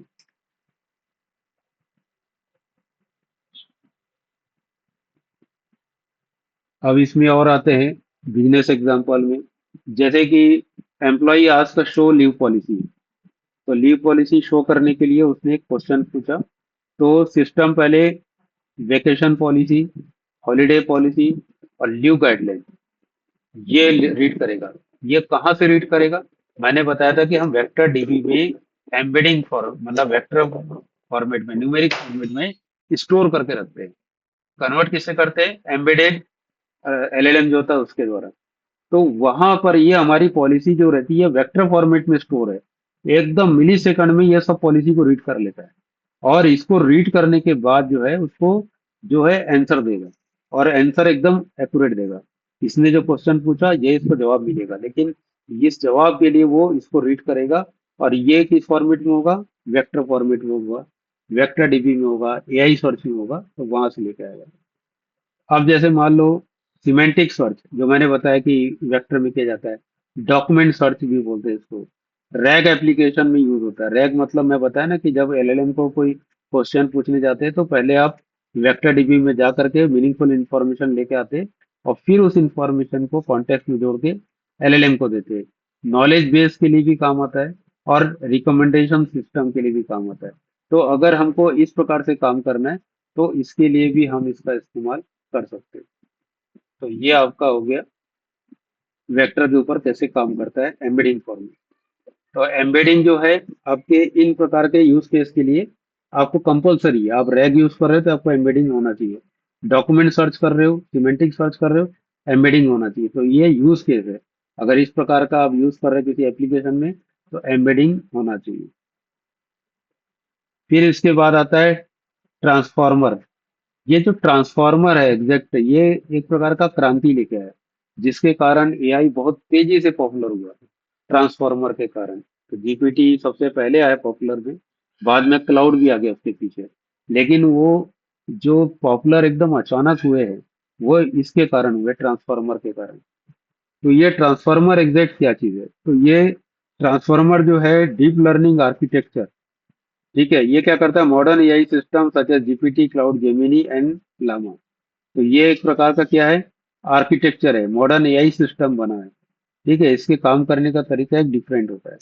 अब इसमें और आते हैं बिजनेस एग्जांपल में। जैसे कि एम्प्लॉय आज का शो लीव पॉलिसी, तो लीव पॉलिसी शो करने के लिए उसने एक क्वेश्चन पूछा। तो सिस्टम पहले वेकेशन पॉलिसी, हॉलीडे पॉलिसी और लीव गाइडलाइन ये रीड करेगा। ये कहाँ से रीड करेगा? मैंने बताया था कि हम वेक्टर डीबी में एम्बेडिंग फॉर्म मतलब वेक्टर फॉर्मेट में, न्यूमेरिक फॉर्मेट में स्टोर करके रखते हैं। कन्वर्ट किससे करते हैं? एम्बेडेड एलएलएम जो होता है उसके द्वारा। तो वहां पर ये हमारी पॉलिसी जो रहती है वेक्टर फॉर्मेट में स्टोर है। एकदम मिली सेकंड में ये सब पॉलिसी को रीड कर लेता है, और इसको रीड करने के बाद जो है उसको जो है आंसर देगा, और आंसर एकदम एक्यूरेट देगा। इसने जो क्वेश्चन पूछा ये इसको जवाब मिलेगा, लेकिन इस जवाब के लिए वो इसको रीड करेगा। और ये किस फॉर्मेट में होगा? वेक्टर फॉर्मेट में होगा, वेक्टर डीबी में होगा, एआई सर्च में होगा, तो वहां से लेके आएगा। अब जैसे मान लो सिमेंटिक सर्च जो मैंने बताया कि वेक्टर में किया जाता है, डॉक्यूमेंट सर्च भी बोलते हैं इसको। रैग एप्लीकेशन में यूज होता है। रैग मतलब मैं बताया ना कि जब एलएलएम को कोई क्वेश्चन पूछने जाते हैं तो पहले आप वेक्टर डीबी में जा करके मीनिंगफुल इंफॉर्मेशन लेके आते हैं, और फिर उस इंफॉर्मेशन को कॉन्टेक्स्ट में जोड़ के एलएलएम को देते हैं। नॉलेज बेस के लिए भी काम आता है और रिकमेंडेशन सिस्टम के लिए भी काम आता है। तो अगर हमको इस प्रकार से काम करना है तो इसके लिए भी हम इसका इस्तेमाल कर सकते हैं। तो ये आपका हो गया वेक्टर के ऊपर कैसे काम करता है एम्बेडिंग फॉर्मेट। तो एम्बेडिंग जो है आपके इन प्रकार के यूज केस के लिए आपको कंपलसरी है। आप रैग यूज कर रहे हो तो आपको एम्बेडिंग होना चाहिए। डॉक्यूमेंट सर्च कर रहे हो, सिमेंटिक सर्च कर रहे हो, एम्बेडिंग होना चाहिए। तो ये यूज केस है। अगर इस प्रकार का आप यूज कर रहे हो किसी एप्लीकेशन में तो एम्बेडिंग होना चाहिए। फिर इसके बाद आता है ट्रांसफॉर्मर। ये जो ट्रांसफॉर्मर है एग्जैक्ट, ये एक प्रकार का क्रांति लेके आया जिसके कारण एआई बहुत तेजी से पॉपुलर हुआ। ट्रांसफॉर्मर के कारण तो जीपीटी सबसे पहले आया पॉपुलर में, बाद में क्लाउड भी आ गया उसके पीछे। लेकिन वो जो पॉपुलर एकदम अचानक हुए हैं वो इसके कारण हुए, ट्रांसफॉर्मर के कारण। तो ये ट्रांसफॉर्मर एग्जैक्ट क्या चीज है? तो ये ट्रांसफॉर्मर जो है डीप लर्निंग आर्किटेक्चर। ठीक है, ये क्या करता है? Modern AI system such as GPT, Claude Gemini and Llama. तो ये एक प्रकार का क्या है? आर्किटेक्चर है, मॉडर्न एआई सिस्टम बना है। ठीक है, इसके काम करने का तरीका एक डिफरेंट होता है।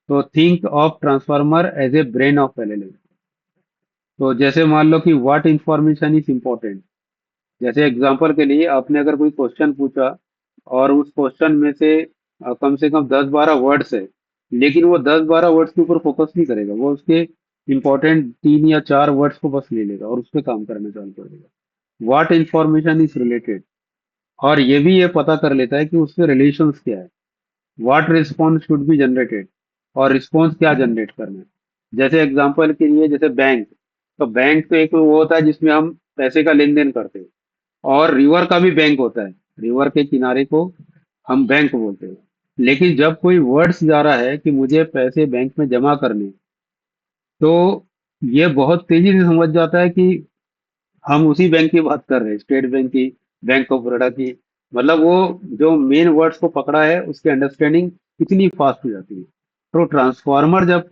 तो think of transformer as a brain of LLM. तो जैसे मान लो कि व्हाट इंफॉर्मेशन इज इम्पोर्टेंट। जैसे एग्जांपल के लिए आपने अगर कोई क्वेश्चन पूछा और उस क्वेश्चन में कम से कम 10-12 वर्ड्स है, लेकिन वो 10-12 वर्ड्स के ऊपर फोकस नहीं करेगा, वो उसके इंपॉर्टेंट 3 या 4 वर्ड्स को बस ले लेगा और उस पर काम करना चालू कर देगा। व्हाट इंफॉर्मेशन इज रिलेटेड, और ये भी ये पता कर लेता है कि उसके रिलेशंस क्या है। What response should be generated, और रिस्पॉन्स क्या जनरेट करना है। जैसे एग्जांपल के लिए जैसे बैंक, तो बैंक तो एक वो होता है जिसमें हम पैसे का लेन देन करते हैं। और रिवर का भी बैंक होता है, रिवर के किनारे को हम बैंक बोलते हैं। लेकिन जब कोई वर्ड्स जा रहा है कि मुझे पैसे बैंक में जमा करने, तो ये बहुत तेजी से समझ जाता है कि हम उसी बैंक की बात कर रहे हैं, स्टेट बैंक की, बैंक ऑफ बड़ौदा की। मतलब वो जो मेन वर्ड्स को पकड़ा है उसकी अंडरस्टैंडिंग इतनी फास्ट हो जाती है। तो ट्रांसफार्मर जब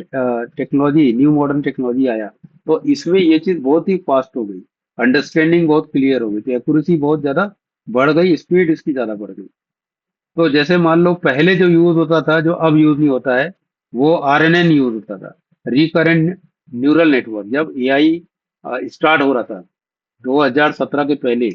टेक्नोलॉजी, न्यू मॉडर्न टेक्नोलॉजी आया, तो इसमें ये चीज बहुत ही फास्ट हो गई, अंडरस्टैंडिंग बहुत क्लियर हो गई थी, एक्यूरेसी बहुत ज्यादा बढ़ गई, स्पीड इसकी ज्यादा बढ़ गई। तो जैसे मान लो पहले जो यूज होता था, जो अब यूज नहीं होता है, वो आरएनएन यूज होता था, रिकरेंट न्यूरल नेटवर्क। जब एआई स्टार्ट हो रहा था 2017 के पहले,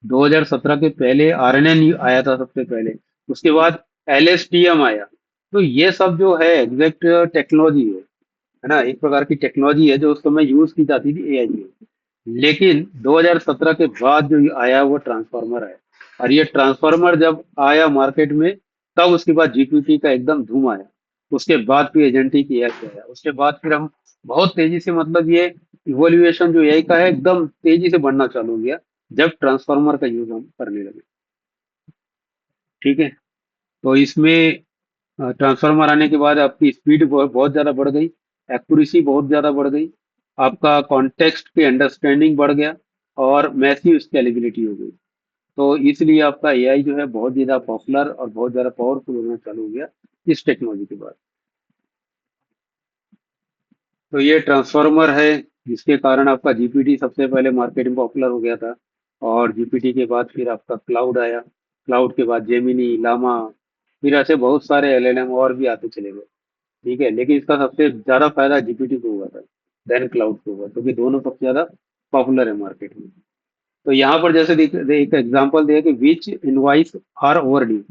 2017 के पहले आरएनएन आया था सबसे पहले। उसके बाद एलएसटीएम आया। तो ये सब जो है एग्जैक्ट टेक्नोलॉजी है ना, एक प्रकार की टेक्नोलॉजी है जो उस समय यूज की जाती थी एआई में। लेकिन 2017 के बाद जो ये आया वो ट्रांसफार्मर है। और ये ट्रांसफार्मर जब आया मार्केट में, तब उसके बाद जीपीटी का एकदम धूम आया। उसके बाद फिर एजेंटिक एआई आया, उसके बाद फिर हम बहुत तेजी से, मतलब ये इवोल्यूशन जो एआई का है एकदम तेजी से बढ़ना चालू हो गया जब ट्रांसफार्मर का यूज हम करने लगे। ठीक है। तो इसमें ट्रांसफार्मर आने के बाद आपकी स्पीड बहुत बहुत ज्यादा बढ़ गई, एक्यूरेसी बहुत ज्यादा बढ़ गई, आपका कॉन्टेक्स्ट की अंडरस्टैंडिंग बढ़ गया, और मैसिव स्केलेबिलिटी हो गई। तो इसलिए आपका एआई जो है बहुत ज्यादा पॉपुलर और बहुत ज्यादा पावरफुल होना चालू हो गया इस टेक्नोलॉजी के बाद। तो ये ट्रांसफार्मर है जिसके कारण आपका जीपीटी सबसे पहले मार्केट में पॉपुलर हो गया था। और जीपीटी के बाद फिर आपका क्लाउड आया, क्लाउड के बाद जेमिनी, लामा, फिर ऐसे बहुत सारे एलएलएम और भी आते चले गए। ठीक है, लेकिन इसका सबसे ज्यादा फायदा जीपीटी को हुआ था, देन क्लाउड को हुआ, क्योंकि दोनों सबसे ज्यादा पॉपुलर है मार्केट में। तो यहाँ पर जैसे एक एग्जांपल दिया कि which invoice are overdue.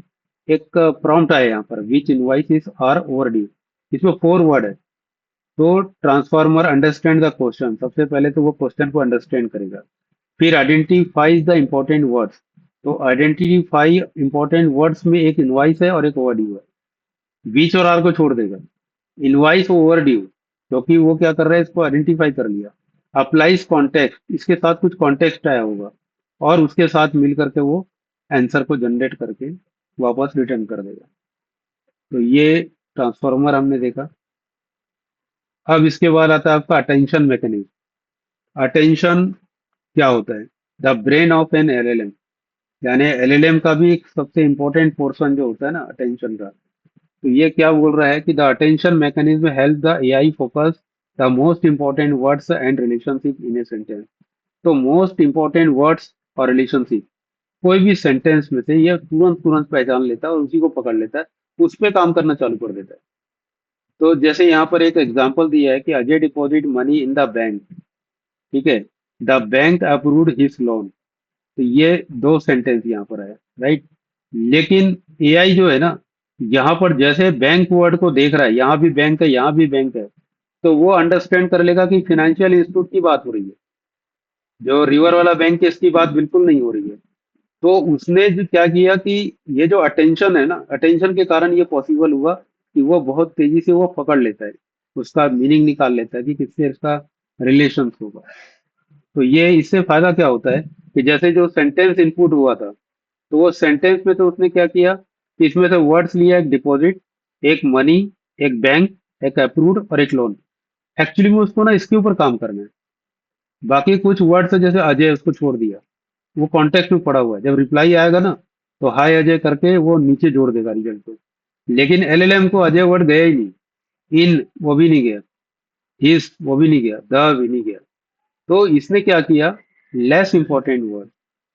एक प्रॉम्प्ट है यहाँ पर, which invoice is are overdue. इसमें 4 वर्ड है। तो ट्रांसफार्मर अंडरस्टैंड द क्वेश्चन, सबसे पहले तो वो क्वेश्चन को अंडरस्टैंड करेगा। फिर आइडेंटिफाइज द इंपॉर्टेंट वर्ड्स। तो आइडेंटिफाई इंपॉर्टेंट वर्ड्स में एक इनवाइस है और एक ओवर ड्यू है। बीच और आर को छोड़ देगा। इनवाइस ओवर ड्यू, क्योंकि वो क्या कर रहा है, इसको आइडेंटिफाई कर लिया। अप्लाइज कॉन्टेक्स्ट, इसके साथ कुछ कॉन्टेक्स्ट आया होगा, और उसके साथ मिल करके वो आंसर को जनरेट करके वापस रिटर्न कर देगा। तो ये ट्रांसफॉर्मर हमने देखा। अब इसके बाद आता है आपका अटेंशन मैकेनिज्म। अटेंशन क्या होता है? The brain of an LLM. यानी एलएलएम का भी एक सबसे इंपॉर्टेंट पोर्शन जो होता है ना अटेंशन का। तो ये क्या बोल रहा है कि the attention mechanism help the AI focus the most important words and relationship in a sentence. तो मोस्ट इंपॉर्टेंट वर्ड्स और रिलेशनशिप कोई भी सेंटेंस में से ये तुरंत तुरंत पहचान लेता है और उसी को पकड़ लेता है, उस पे काम करना चालू कर देता है। तो जैसे यहाँ पर एक एग्जांपल दिया है कि Ajay deposit money in the bank. ठीक है, the bank approved his loan. तो ये 2 सेंटेंस यहाँ पर है, राइट। लेकिन एआई जो है ना, यहाँ पर जैसे बैंक वर्ड को देख रहा है, यहाँ भी बैंक है, यहाँ भी बैंक है, तो वो अंडरस्टैंड कर लेगा कि फाइनेंशियल इंस्टीट्यूट की बात हो रही है। जो रिवर वाला बैंक है इसकी बात बिल्कुल नहीं हो रही है। तो उसने जो क्या किया कि ये जो अटेंशन है ना, अटेंशन के कारण ये पॉसिबल हुआ कि वो बहुत तेजी से वो पकड़ लेता है, उसका मीनिंग निकाल लेता है कि किससे इसका रिलेशन होगा। तो ये इससे फायदा क्या होता है कि जैसे जो सेंटेंस इनपुट हुआ था, तो वो सेंटेंस में तो उसने क्या किया कि इसमें से वर्ड्स लिया, एक डिपॉजिट, एक मनी, एक बैंक, एक अप्रूव्ड और एक लोन। एक्चुअली में उसको ना इसके ऊपर काम करना है। बाकी कुछ वर्ड्स है जैसे अजय, उसको छोड़ दिया, वो कॉन्टेक्स्ट में पड़ा हुआ है, जब रिप्लाई आएगा ना तो हाय अजय करके वो नीचे जोड़ देगा रिजल्ट को। लेकिन एलएलएम को अजय वर्ड गया ही नहीं, इन वो भी नहीं गया, हिस वो भी नहीं गया, द भी नहीं गया। तो इसने क्या किया, लेस इंपॉर्टेंट वर्ड,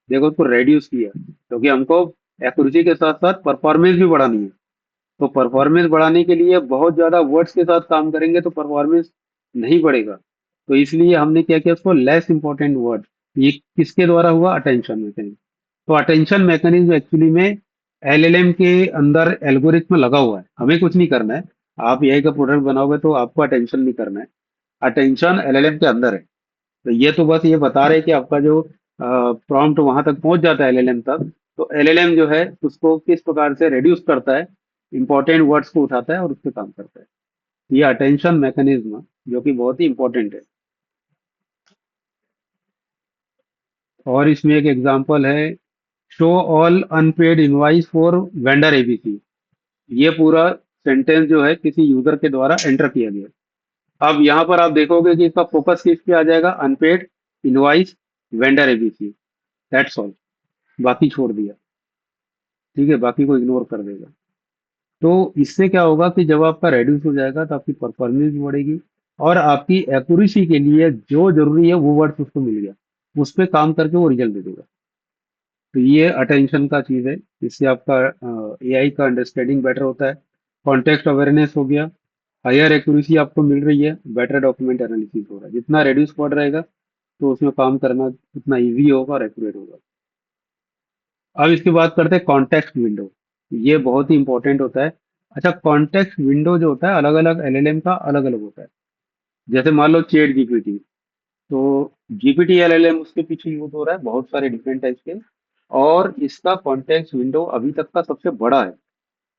देखो उसको रेड्यूस किया, क्योंकि हमको एक्यूरेसी के साथ साथ परफॉर्मेंस भी बढ़ानी है। तो परफॉर्मेंस बढ़ाने के लिए बहुत ज्यादा वर्ड्स के साथ काम करेंगे तो परफॉर्मेंस नहीं बढ़ेगा। तो इसलिए हमने क्या किया, उसको लेस इंपॉर्टेंट वर्ड। ये किसके द्वारा हुआ, अटेंशन मैकेनिज्म। तो अटेंशन मैकेनिज्म एक्चुअली में एलएलएम के अंदर एल्गोरिथम लगा हुआ है, हमें कुछ नहीं करना है। आप एआई का प्रोडक्ट बनाओगे तो आपको अटेंशन नहीं करना है, अटेंशन एलएलएम के अंदर है। तो ये तो बस ये बता रहे हैं कि आपका जो प्रॉम्प्ट वहां तक पहुंच जाता है एलएलएम तक, तो एलएलएम जो है उसको किस प्रकार से रिड्यूस करता है, इंपॉर्टेंट वर्ड्स को उठाता है और उस पर काम करता है। ये अटेंशन मैकेनिज्म जो कि बहुत ही इंपॉर्टेंट है। और इसमें एक एग्जांपल है, show all unpaid invoice for vendor ABC. ये पूरा सेंटेंस जो है किसी यूजर के द्वारा एंटर किया गया। अब यहाँ पर आप देखोगे कि इसका फोकस किस पे आ जाएगा, unpaid invoice vendor ABC, that's all. बाकी छोड़ दिया, ठीक है, बाकी को इग्नोर कर देगा। तो इससे क्या होगा कि जब आपका रेड्यूस हो जाएगा तो आपकी परफॉर्मेंस भी बढ़ेगी, और आपकी एक्यूरेसी के लिए जो जरूरी है वो वर्ड्स उसको मिल गया, उस पर काम करके वो रिजल्ट दे देगा। तो ये अटेंशन का चीज है। इससे आपका एआई का अंडरस्टैंडिंग बेटर होता है, कॉन्टेक्स्ट अवेयरनेस हो गया, हायर एक्यूरेसी आपको मिल रही है, बेटर डॉक्यूमेंट एनालिसिस हो रहा है। जितना रेड्यूस वर्ड रहेगा तो उसमें काम करना उतना इजी होगा और एक्यूरेट होगा। अब इसकी बात करते हैं कॉन्टेक्स्ट विंडो। ये बहुत ही इंपॉर्टेंट होता है। अच्छा, कॉन्टेक्स्ट विंडो जो होता है अलग अलग एलएलएम का अलग अलग होता है। जैसे मान लो चैट जीपीटी, तो जीपीटी एलएलएम उसके पीछे यूज हो रहा है, बहुत सारे डिफरेंट टाइप्स के। और इसका कॉन्टेक्स्ट विंडो अभी तक का सबसे बड़ा है,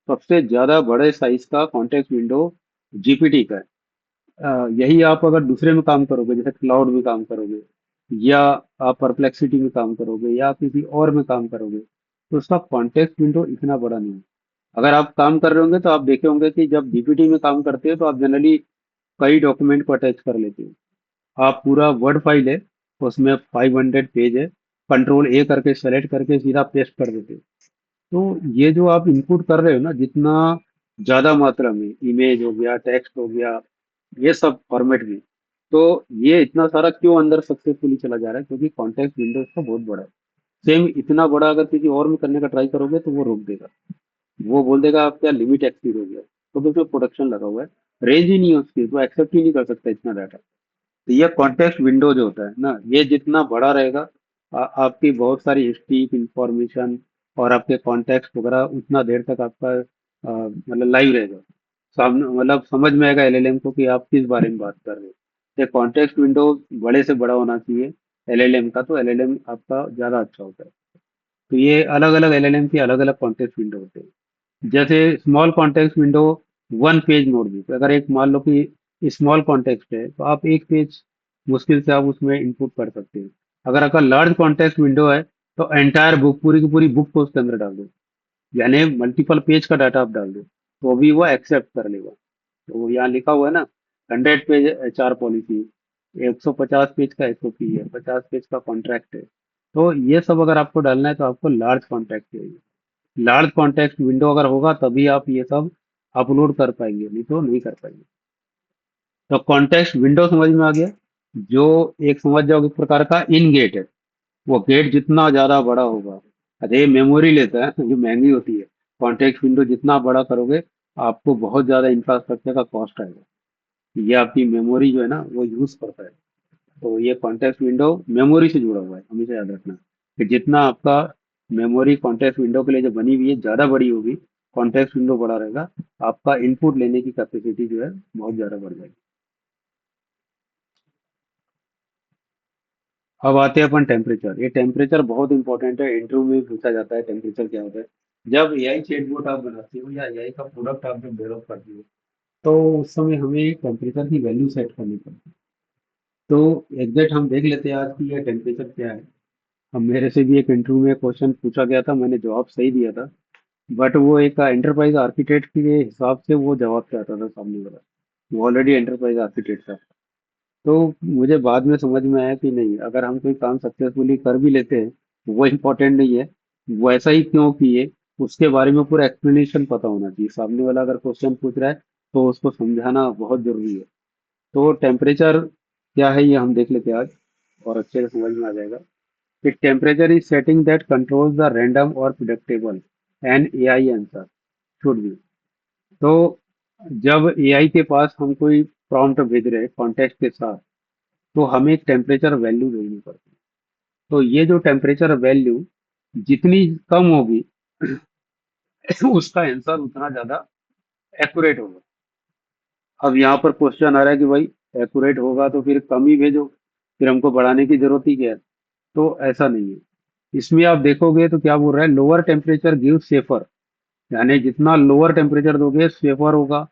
सबसे ज्यादा बड़े साइज का कॉन्टेक्स्ट विंडो जीपीटी का है। यही आप अगर दूसरे में काम करोगे, जैसे क्लाउड में काम करोगे, या आप परप्लेक्सिटी में काम करोगे, या किसी और में काम करोगे, तो उसका कॉन्टेक्स्ट विंडो इतना बड़ा नहीं है। अगर आप काम कर रहे होंगे तो आप देखे होंगे कि जब जीपीटी में काम करते हो तो आप जनरली कई डॉक्यूमेंट को अटैच कर लेते हो। आप पूरा वर्ड फाइल है, उसमें 500 पेज है, कंट्रोल ए करके सेलेक्ट करके सीधा पेस्ट कर देते हो। तो ये जो आप इनपुट कर रहे हो ना, जितना ज्यादा मात्रा में इमेज हो गया, टेक्स्ट हो गया, ये सब फॉर्मेट में, तो ये इतना सारा क्यों अंदर सक्सेसफुली चला जा रहा है, क्योंकि कॉन्टेक्स्ट विंडो इसका बहुत बड़ा है। सेम इतना बड़ा अगर किसी और में करने का ट्राई करोगे तो वो रोक देगा, वो बोल देगा आप क्या लिमिट एक्सीड हो गया, तो उसमें प्रोडक्शन लगा हुआ है, रेंज ही नहीं है उसकी, वो एक्सेप्ट ही नहीं कर सकता इतना डाटा। तो ये कॉन्टेक्स्ट विंडो जो होता है ना, ये जितना बड़ा रहेगा, आपकी बहुत सारी हिस्ट्री इंफॉर्मेशन और आपके कॉन्टेक्स्ट वगैरह उतना देर तक आपका मतलब लाइव रहेगा, सामने मतलब समझ में आएगा एलएलएम को कि आप किस बारे में बात कर रहे हो। ये कॉन्टेक्स्ट विंडो बड़े से बड़ा होना चाहिए एलएलएम का, तो एलएलएम आपका ज्यादा अच्छा होता है। तो ये अलग अलग एलएलएम की अलग अलग कॉन्टेक्स्ट विंडो होते हैं। जैसे small context window, one page notebook. अगर एक मान लो कि स्मॉल कॉन्टेक्स्ट है तो आप एक पेज मुश्किल से आप उसमें इनपुट कर सकते हैं। अगर आपका लार्ज कॉन्टेक्स्ट विंडो है तो एंटायर बुक, पूरी की पूरी बुक को उसके अंदर डाल दो, यानी मल्टीपल पेज का डाटा आप डाल दो, तो भी वो एक्सेप्ट कर लेगा। तो यहाँ लिखा हुआ है ना, 100 पेज एचआर पॉलिसी, 150 पेज का एसओपी है, 50 पेज का कॉन्ट्रैक्ट है। तो ये सब अगर आपको डालना है तो आपको लार्ज कॉन्ट्रैक्ट चाहिए। लार्ज कॉन्टेक्स्ट विंडो अगर होगा तभी आप ये सब अपलोड कर पाएंगे, नहीं तो नहीं कर पाएंगे। तो कॉन्टेक्स्ट विंडो समझ में आ गया। जो एक समझ जाओगे एक प्रकार का इन गेट है, वो गेट जितना ज्यादा बड़ा होगा, अरे मेमोरी लेता है जो महंगी होती है, कॉन्टेक्स्ट विंडो जितना बड़ा करोगे आपको बहुत ज्यादा इंफ्रास्ट्रक्चर का कॉस्ट आएगा। ये आपकी मेमोरी जो है ना वो यूज करता है। तो ये कॉन्टेक्स्ट विंडो मेमोरी से जुड़ा हुआ है, हमेशा याद रखना कि जितना आपका मेमोरी कॉन्टेक्स्ट विंडो के लिए जो बनी हुई है ज्यादा बड़ी होगी, कॉन्टेक्स्ट विंडो बड़ा रहेगा, आपका इनपुट लेने की कैपेसिटी जो है बहुत ज्यादा बढ़ जाएगी। अब आते हैं अपन टेम्परेचर। ये टेम्परेचर बहुत इंपॉर्टेंट है, इंटरव्यू में पूछा जाता है टेम्परेचर क्या होता है। जब एआई चैटबॉट आप बनाते हो या एआई का प्रोडक्ट आप जब डेवलप करते हो, तो उस समय हमें टेम्परेचर की वैल्यू सेट करनी पड़ती है। तो एग्जैक्ट हम देख लेते हैं आज की यह टेम्परेचर क्या है। अब मेरे से भी एक इंटरव्यू में क्वेश्चन पूछा गया था, मैंने जवाब सही दिया था, बट वो एक एंटरप्राइज आर्किटेक्ट के हिसाब से वो जवाब चाहता था सामने वाला, वो ऑलरेडी एंटरप्राइज आर्किटेक्ट था। तो मुझे बाद में समझ में आया कि नहीं, अगर हम कोई काम सक्सेसफुली कर भी लेते हैं वो इम्पोर्टेंट नहीं है, वैसा ही क्यों किए उसके बारे में पूरा एक्सप्लेनेशन पता होना चाहिए। सामने वाला अगर क्वेश्चन पूछ रहा है तो उसको समझाना बहुत जरूरी है। तो टेम्परेचर क्या है ये हम देख लेते हैं आज, और अच्छे से समझ में आ जाएगा कि temperature is setting that controls the random or predictable and AI answer should be. तो जब एआई के पास हम कोई प्रॉम्प्ट भेज रहे हैं कॉन्टेक्स्ट के साथ, तो हमें एक टेम्परेचर वैल्यू भेजनी पड़ती है। तो ये जो टेम्परेचर वैल्यू जितनी कम होगी उसका आंसर उतना ज्यादा एक्यूरेट होगा। अब यहाँ पर क्वेश्चन आ रहा है कि भाई एक्यूरेट होगा तो फिर कम ही भेजो, फिर हमको बढ़ाने की जरूरत ही क्या है। तो ऐसा नहीं है। इसमें आप देखोगे तो क्या बोल रहा है, लोअर टेम्परेचर गिव सेफर, यानी जितना लोअर टेम्परेचर दोगे सेफर होगा,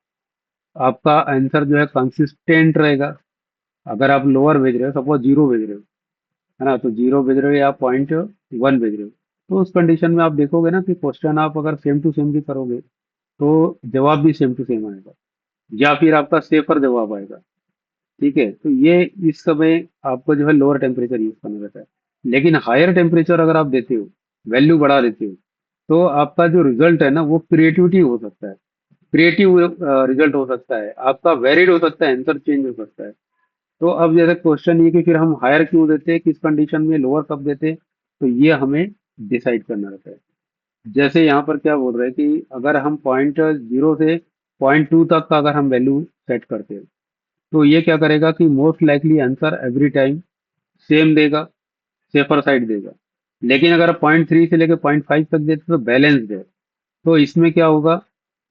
आपका आंसर जो है कंसिस्टेंट रहेगा। अगर आप लोअर भेज रहे हो, सपोज जीरो भेज रहे हो, है ना? तो 0 भेज रहे हो या 0.1 भेज रहे हो, तो उस कंडीशन में आप देखोगे ना कि क्वेश्चन आप अगर सेम टू सेम भी करोगे तो जवाब भी सेम टू सेम आएगा, या फिर आपका सेफर जवाब आएगा। ठीक है, तो ये इस समय आपको जो है लोअर टेम्परेचर यूज करना रहता है। लेकिन हायर टेम्परेचर अगर आप देते हो, वैल्यू बढ़ा देते हो, तो आपका जो रिजल्ट है ना वो क्रिएटिविटी हो सकता है, क्रिएटिव रिजल्ट हो सकता है, आपका वेरिड हो सकता है, आंसर चेंज हो सकता है। तो अब जैसे क्वेश्चन ये कि फिर हम हायर क्यों देते हैं, किस कंडीशन में लोअर कब देते हैं, तो ये हमें डिसाइड करना रहता है। जैसे यहाँ पर क्या बोल रहे हैं कि अगर हम 0.0 से 0.2 तक का अगर हम वैल्यू सेट करते हैं, तो ये क्या करेगा कि most likely answer every time same देगा, सेफर साइड देगा। लेकिन अगर 0.3 से लेकर 0.5 तक देते तो बैलेंस्ड है। तो इसमें क्या होगा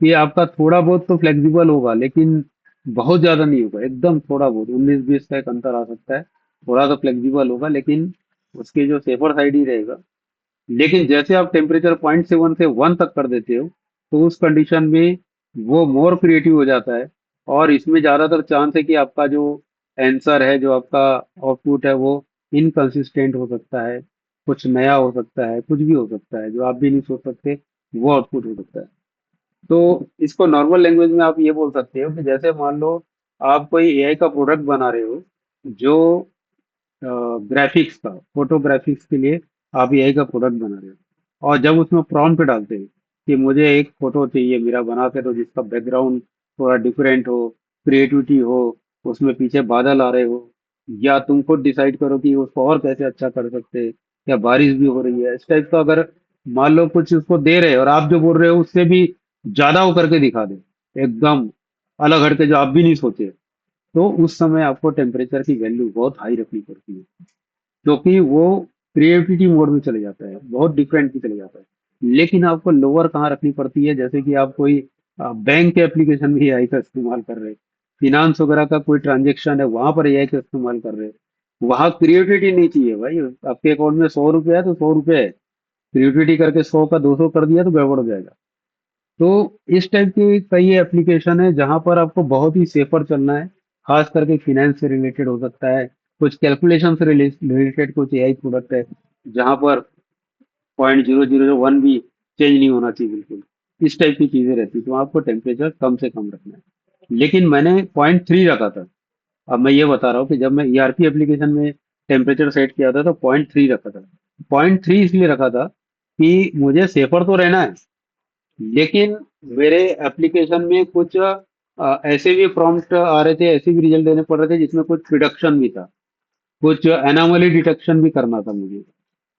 कि आपका थोड़ा बहुत तो फ्लेक्सिबल होगा, लेकिन बहुत ज्यादा नहीं होगा, एकदम थोड़ा बहुत 19-20 का एक अंतर आ सकता है। थोड़ा तो फ्लेक्सिबल होगा, लेकिन उसके जो सेफर साइड ही रहेगा। लेकिन जैसे आप टेम्परेचर 0.7 से 1 तक कर देते हो, तो उस कंडीशन में वो मोर क्रिएटिव हो जाता है, और इसमें ज्यादातर चांस है कि आपका जो आंसर है, जो आपका आउटपुट है, वो इनकंसिस्टेंट हो सकता है, कुछ नया हो सकता है, कुछ भी हो सकता है जो आप भी नहीं सोच सकते, वो आउटपुट हो सकता है। तो इसको नॉर्मल लैंग्वेज में आप ये बोल सकते हो कि जैसे मान लो आप कोई एआई का प्रोडक्ट बना रहे हो, जो ग्राफिक्स का, फोटोग्राफिक्स के लिए आप एआई का प्रोडक्ट बना रहे हो, और जब उसमें प्रॉम्प्ट डालते हैं कि मुझे एक फोटो चाहिए मेरा बना के दो जिसका बैकग्राउंड थोड़ा डिफरेंट हो, क्रिएटिविटी हो, उसमें पीछे बादल आ रहे हो, या तुम खुद डिसाइड करो कि उसको और कैसे अच्छा कर सकते हैं, या बारिश भी हो रही है, इस टाइप का अगर मान लो कुछ उसको दे रहे हो और आप जो बोल रहे हो उससे भी ज्यादा वो करके दिखा दे, एकदम अलग हटके जो आप भी नहीं सोचे, तो उस समय आपको टेम्परेचर की वैल्यू बहुत हाई रखनी पड़ती है, क्योंकि वो क्रिएटिविटी मोड में चले जाता है, बहुत डिफरेंट में चले जाता है। लेकिन आपको लोअर कहाँ रखनी पड़ती है, जैसे कि आप कोई बैंक के एप्लीकेशन में एआई का इस्तेमाल कर रहे हैं, फिनांस वगैरह का कोई ट्रांजेक्शन है वहां पर एआई का इस्तेमाल कर रहे हैं, वहां क्रिएटिविटी नहीं चाहिए भाई। आपके अकाउंट में 100 रुपये है तो 100 रुपये है, क्रिएटिविटी करके 100 का 200 कर दिया तो गड़बड़ हो जाएगा। तो इस टाइप के कई एप्लीकेशन है जहां पर आपको बहुत ही सेफर चलना है, खास करके फिनेंस से रिलेटेड हो सकता है, कुछ कैलकुलेशन से रिलेटेड कुछ एआई प्रोडक्ट है जहां पर 0.0001 भी चेंज नहीं होना चाहिए बिल्कुल, इस टाइप की चीजें रहती है, तो आपको टेम्परेचर कम से कम रखना है। लेकिन मैंने 0.3 रखा था। अब मैं ये बता रहा हूँ कि जब मैं ईआरपी एप्लीकेशन में टेम्परेचर सेट किया था तो 0.3 रखा था। 0.3 इसलिए रखा था कि मुझे सेफर तो रहना है, लेकिन मेरे एप्लीकेशन में कुछ ऐसे भी प्रॉम्प्ट आ रहे थे, ऐसे भी रिजल्ट देने पड़ रहे थे जिसमें कुछ प्रिडक्शन भी था, कुछ एनामली डिटेक्शन भी करना था मुझे।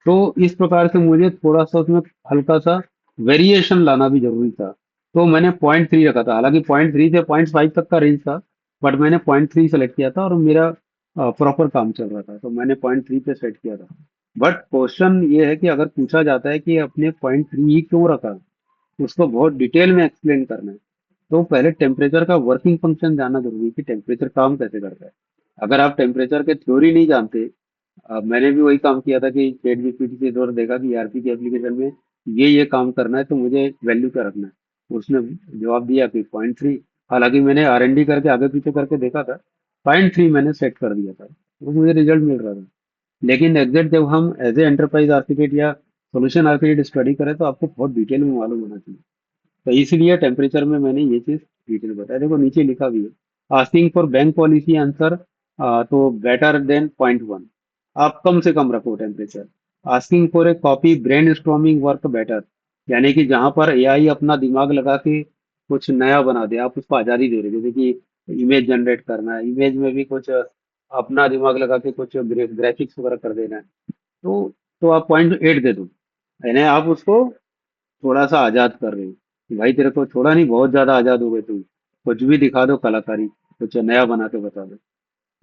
तो इस प्रकार से मुझे थोड़ा सा उसमें हल्का सा वेरिएशन लाना भी जरूरी था। तो मैंने 0.3 रखा था, हालांकि 0.3 से 0.5 तक का रेंज था, बट मैंने 0.3 सेलेक्ट किया था और मेरा प्रॉपर काम चल रहा था, तो मैंने 0.3 पे सेट किया था। बट क्वेश्चन ये है कि अगर पूछा जाता है कि आपने 0.3 ही क्यों रखा, उसको बहुत डिटेल में एक्सप्लेन करना है, तो पहले टेम्परेचर का वर्किंग फंक्शन जानना जरूरी है कि टेम्परेचर काम कैसे करता है। अगर आप टेम्परेचर के थ्योरी नहीं जानते, मैंने भी वही काम किया था कि चैट जीपीटी के द्वारा देखा कि ईआरपी के एप्लीकेशन में ये काम करना है तो मुझे वैल्यू क्या रखना है, उसने जवाब दिया कि 0.3। हालांकि मैंने R&D करके आगे पीछे करके देखा था, 0.3 मैंने सेट कर दिया था, तो मुझे रिजल्ट मिल रहा था। लेकिन एग्जैक्ट जब हम एज ए एंटरप्राइज आर्किटेक्ट या सोल्यूशन आर्किटेक्ट स्टडी करें तो आपको बहुत डिटेल में मालूम होना चाहिए। तो इसलिए टेम्परेचर में मैंने ये चीज डिटेल बताया, देखो नीचे लिखा भी है, asking for bank policy answer, तो बेटर देन 0.1, आप कम से कम रखो temperature. Asking for a copy brain storming work better, यानी कि जहां पर एआई अपना दिमाग लगा के कुछ नया बना दे, आप उसको आजादी दे रहे हो, जैसे कि इमेज जनरेट करना है, इमेज में भी कुछ अपना दिमाग लगा के कुछ ग्राफिक्स वगैरह कर देना है, तो आप 0.8 दे दो, यानी आप उसको थोड़ा सा आजाद कर रहे हो कि भाई तेरे को छोड़ा नहीं, बहुत ज्यादा आजाद हो गए तुम, कुछ भी दिखा दो कलाकारी, कुछ नया बना के बता दो,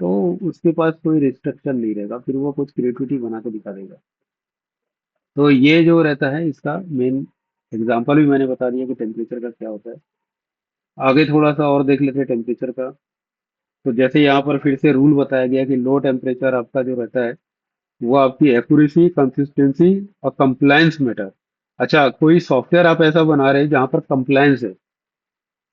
तो उसके पास कोई रिस्ट्रिक्शन नहीं रहेगा, फिर वो कुछ क्रिएटिविटी बना के दिखा देगा। तो ये जो रहता है इसका मेन एग्जाम्पल भी मैंने बता दिया कि टेम्परेचर का क्या होता है। आगे थोड़ा सा और देख लेते हैं टेम्परेचर का। तो जैसे यहाँ पर फिर से रूल बताया गया कि लो टेम्परेचर आपका जो रहता है वो आपकी एक्यूरेसी, कंसिस्टेंसी और कंप्लायंस मैटर। अच्छा, कोई सॉफ्टवेयर आप ऐसा बना रहे हैं जहाँ पर कंप्लायंस है,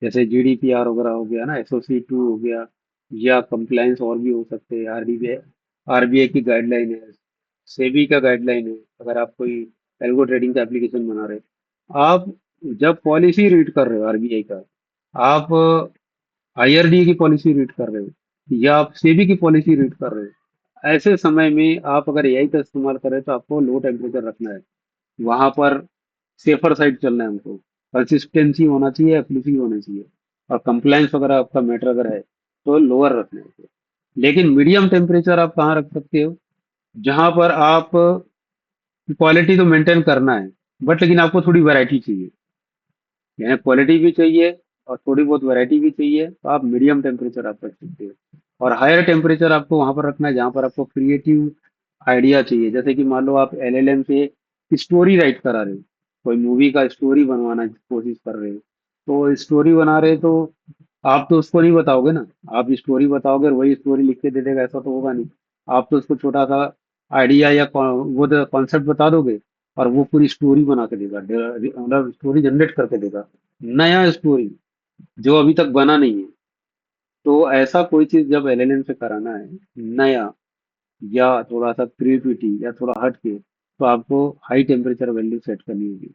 जैसे जीडीपीआर वगैरह हो गया ना, SOC 2 हो गया, या कंप्लायंस और भी हो सकते हैं, आरबीआई, आरबीआई की गाइडलाइन है, सेबी का गाइडलाइन है, अगर आप कोई एल्गो ट्रेडिंग का एप्लीकेशन बना रहे हो, आप जब पॉलिसी रीड कर रहे हो आरबीआई का, आप आईआरडी की पॉलिसी रीड कर रहे हो या आप सेबी की पॉलिसी रीड कर रहे हो, ऐसे समय में आप अगर एआई का इस्तेमाल कर रहे हो तो आपको लो टेम्परेचर रखना है। वहां पर सेफर साइड चलना है हमको। कंसिस्टेंसी होना चाहिए, एफिलिएंसी होनी चाहिए, और कंप्लायंस वगैरह आपका मैटर अगर है तो लोअर रखना है। लेकिन मीडियम टेम्परेचर आप कहाँ रख सकते हो? जहां पर आप क्वालिटी तो मेंटेन करना है, बट लेकिन आपको थोड़ी वैरायटी चाहिए, यानी क्वालिटी भी चाहिए और थोड़ी बहुत वैरायटी भी चाहिए, तो आप मीडियम टेम्परेचर आप रख सकते हो। और हायर टेम्परेचर आपको वहां पर रखना है जहां पर आपको क्रिएटिव आइडिया चाहिए। जैसे कि मान लो आप एलएलएम से स्टोरी राइट करा रहे हो, कोई मूवी का स्टोरी बनवाना की कोशिश कर रहे हो, तो स्टोरी बना रहे हो तो आप तो उसको नहीं बताओगे ना। आप स्टोरी बताओगे और वही स्टोरी लिख के दे देगा, ऐसा तो होगा नहीं। आप तो उसको छोटा सा आइडिया या वो कॉन्सेप्ट बता दोगे और वो पूरी स्टोरी बना के देगा, मतलब स्टोरी जनरेट करके देगा, नया स्टोरी जो अभी तक बना नहीं है। तो ऐसा कोई चीज जब एलएलएम से कराना है, नया या थोड़ा सा क्रिएटिविटी या थोड़ा हट के, तो आपको हाई टेम्परेचर वैल्यू सेट करनी होगी।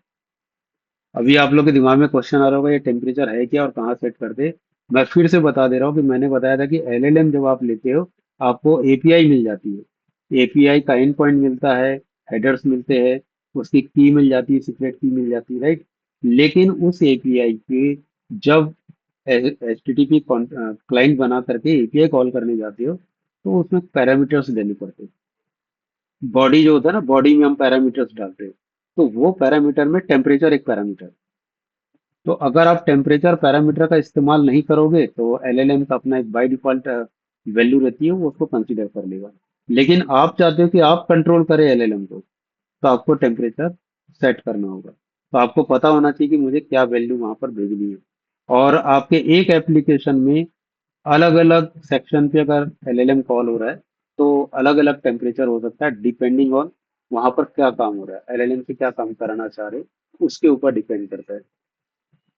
अभी आप लोग के दिमाग में क्वेश्चन आ रहा होगा ये टेम्परेचर है क्या और कहाँ सेट करते। मैं फिर से बता दे रहा हूँ कि मैंने बताया था कि एलएलएम जब आप लेते हो, आपको एपीआई मिल जाती है, एपीआई का एंड पॉइंट मिलता है, हेडर्स मिलते हैं, उसकी की मिल जाती है, सीक्रेट की मिल जाती है, राइट। लेकिन उस एपीआई के जब H T T P client बना करके एपीआई कॉल करने जाते हो, तो उसमें पैरामीटर्स देने पड़ते हैं। बॉडी जो होता है ना, बॉडी में हम पैरामीटर्स डालते हैं, तो वो पैरामीटर में टेम्परेचर एक पैरामीटर। तो अगर आप टेम्परेचर पैरामीटर का इस्तेमाल नहीं करोगे तो एलएलएम का अपना एक बाय डिफॉल्ट वैल्यू रहती है, वो उसको कंसीडर कर लेगा। लेकिन आप चाहते हो कि आप कंट्रोल करें एलएलएम को, तो आपको टेम्परेचर सेट करना होगा। तो आपको पता होना चाहिए कि मुझे क्या वैल्यू वहां पर भेजनी है। और आपके एक एप्लीकेशन में अलग अलग सेक्शन पे अगर एलएलएम कॉल हो रहा है, तो अलग अलग टेम्परेचर हो सकता है, डिपेंडिंग ऑन वहां पर क्या काम हो रहा है, एलएलएम से क्या काम कराना चाह रहे हैं, उसके ऊपर डिपेंड करता है।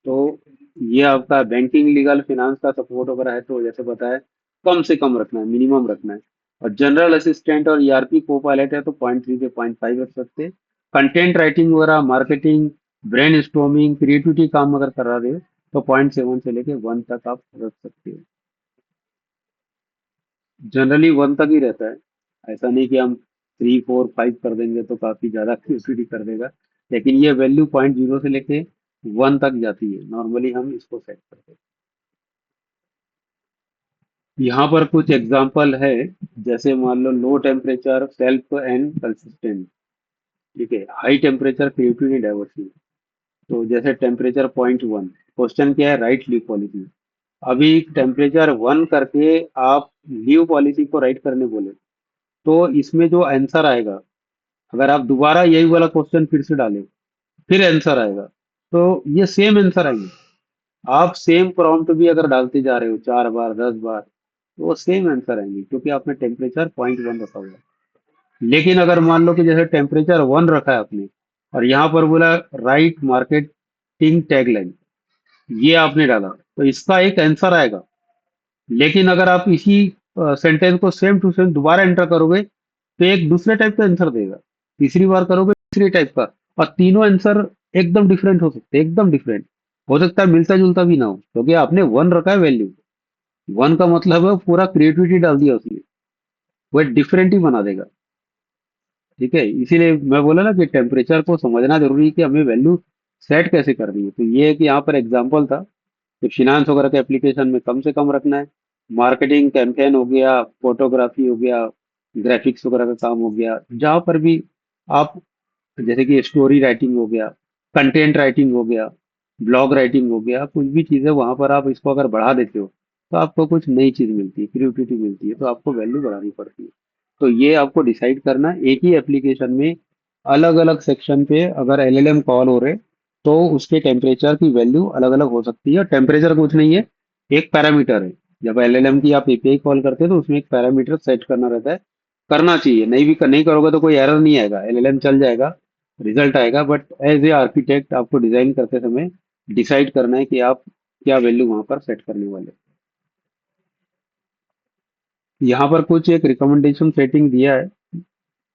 तो ये आपका बैंकिंग, लीगल, फाइनेंस का सपोर्ट वगैरह है, तो जैसे बताया, कम से कम रखना है, मिनिमम रखना है। और जनरल असिस्टेंट और ईआरपी को पायलट है तो 0.3 से 0.5 रख सकते हैं। कंटेंट राइटिंग वगैरह, मार्केटिंग, ब्रेन स्टॉर्मिंग, क्रिएटिविटी काम अगर करा रहे हो, तो 0.7 से लेके 1 तक आप रख सकते हो। जनरली 1 तक ही रहता है। ऐसा नहीं कि हम 3 4 5 कर देंगे तो काफी ज्यादा क्रिएटिविटी कर देगा। लेकिन ये वैल्यू 0.0 से लेके 1 तक जाती है, नॉर्मली हम इसको सेट करते हैं। यहाँ पर कुछ एग्जांपल है, जैसे मान लो लो टेम्परेचर सेल्फ एंड कंसिस्टेंट, ठीक है, हाई टेम्परेचर क्रिएटिविटी डाइवर्सिटी। तो जैसे टेम्परेचर 0.1, क्वेश्चन क्या है, राइट लीव पॉलिसी। अभी टेम्परेचर 1 करके आप लीव पॉलिसी को राइट करने बोले, तो इसमें जो आंसर आएगा, अगर आप दोबारा यही वाला क्वेश्चन फिर से डालें, फिर आंसर आएगा, तो ये सेम आंसर आएंगे। आप सेम प्रॉम्प्ट भी अगर डालते जा रहे हो 4 बार 10 बार, तो वो सेम आंसर आएंगे, क्योंकि आपने टेम्परेचर 0.1 रखा हुआ है। लेकिन अगर मान लो कि जैसे टेम्परेचर 1 रखा है आपने, और यहाँ पर बोला राइट मार्केटिंग टैगलाइन, ये आपने डाला, तो इसका एक आंसर आएगा। लेकिन अगर आप इसी सेंटेंस को सेम टू सेम दोबारा एंटर करोगे, तो एक दूसरे टाइप का आंसर देगा। तीसरी बार करोगे तीसरी टाइप का, और तीनों आंसर एकदम डिफरेंट हो सकते हैं, एकदम डिफरेंट। हो सकता है मिलता जुलता भी ना हो, क्योंकि आपने 1 रखा है वैल्यू। 1 का मतलब है पूरा क्रिएटिविटी डाल दिया उसमें, वो डिफरेंट ही बना देगा। ठीक है, इसीलिए मैं बोला ना कि टेम्परेचर को समझना जरूरी है कि हमें वैल्यू सेट कैसे करनी है। तो ये है कि यहाँ पर एग्जाम्पल था कि फिनांस वगैरह के एप्लीकेशन में कम से कम रखना है। मार्केटिंग कैंपेन हो गया, फोटोग्राफी हो गया, ग्राफिक्स वगैरह का काम हो गया, जहाँ पर भी आप, जैसे कि स्टोरी राइटिंग हो गया, कंटेंट राइटिंग हो गया, ब्लॉग राइटिंग हो गया, कुछ भी चीज़ें वहां पर आप इसको अगर बढ़ा देते हो, तो आपको कुछ नई चीज मिलती है, क्रिएटिविटी मिलती है, तो आपको वैल्यू बढ़ानी पड़ती है। तो ये आपको डिसाइड करना है। एक ही एप्लीकेशन में अलग अलग सेक्शन पे अगर एलएलएम कॉल हो रहे, तो उसके टेम्परेचर की वैल्यू अलग अलग हो सकती है। टेम्परेचर कुछ नहीं है, एक पैरामीटर है। जब एलएलएम की आप एपीआई कॉल करते हैं तो उसमें एक पैरामीटर सेट करना रहता है। करना चाहिए, नहीं करोगे तो कोई एरर नहीं आएगा, एलएलएम चल जाएगा, रिजल्ट आएगा। बट एज ए आर्किटेक्ट आपको डिजाइन करते समय डिसाइड करना है कि आप क्या वैल्यू वहां पर सेट करने वाले हैं। यहाँ पर कुछ एक रिकमेंडेशन सेटिंग दिया है।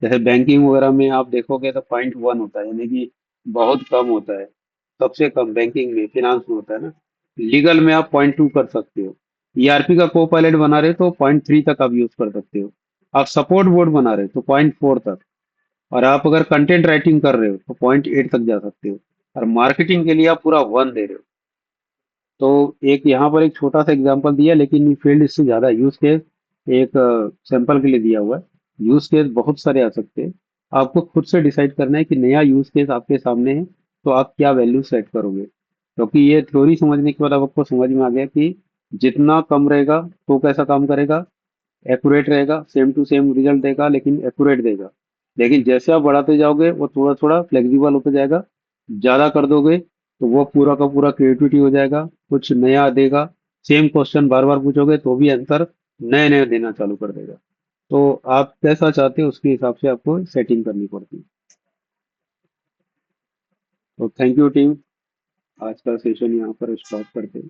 जैसे बैंकिंग वगैरह में आप देखोगे तो 0.1 होता है, यानी कि बहुत कम होता है। सबसे कम बैंकिंग में, फिनांस में होता है ना। लीगल में आप 0.2 कर सकते हो। ईआरपी का को पायलट बना रहे तो 0.3 तक आप यूज कर सकते हो। आप सपोर्ट बोर्ड बना रहे हो तो 0.4 तक। और आप अगर कंटेंट राइटिंग कर रहे हो तो 0.8 तक जा सकते हो। और मार्केटिंग के लिए आप पूरा 1 दे रहे हो। तो एक यहाँ पर एक छोटा सा एग्जांपल दिया, लेकिन ये फील्ड इससे ज्यादा यूज केस एक सैंपल के लिए दिया हुआ है। यूज केस बहुत सारे आ सकते हैं। आपको खुद से डिसाइड करना है कि नया यूज केस आपके सामने है तो आप क्या वैल्यू सेट करोगे। क्योंकि ये थ्योरी समझने के बाद अब आपको समझ में आ गया कि जितना कम रहेगा तो कैसा काम करेगा, एक्यूरेट रहेगा, सेम टू सेम रिजल्ट देगा लेकिन एक्यूरेट देगा। लेकिन जैसे आप बढ़ाते जाओगे वो थोड़ा थोड़ा फ्लेक्सिबल होता जाएगा। ज्यादा कर दोगे तो वो पूरा का पूरा क्रिएटिविटी हो जाएगा, कुछ नया देगा। सेम क्वेश्चन बार बार पूछोगे तो भी आंसर नए नए देना चालू कर देगा। तो आप कैसा चाहते हो उसके हिसाब से आपको सेटिंग करनी पड़ती है। तो थैंक यू टीम। आज का सेशन यहाँ पर स्टॉप करते हैं।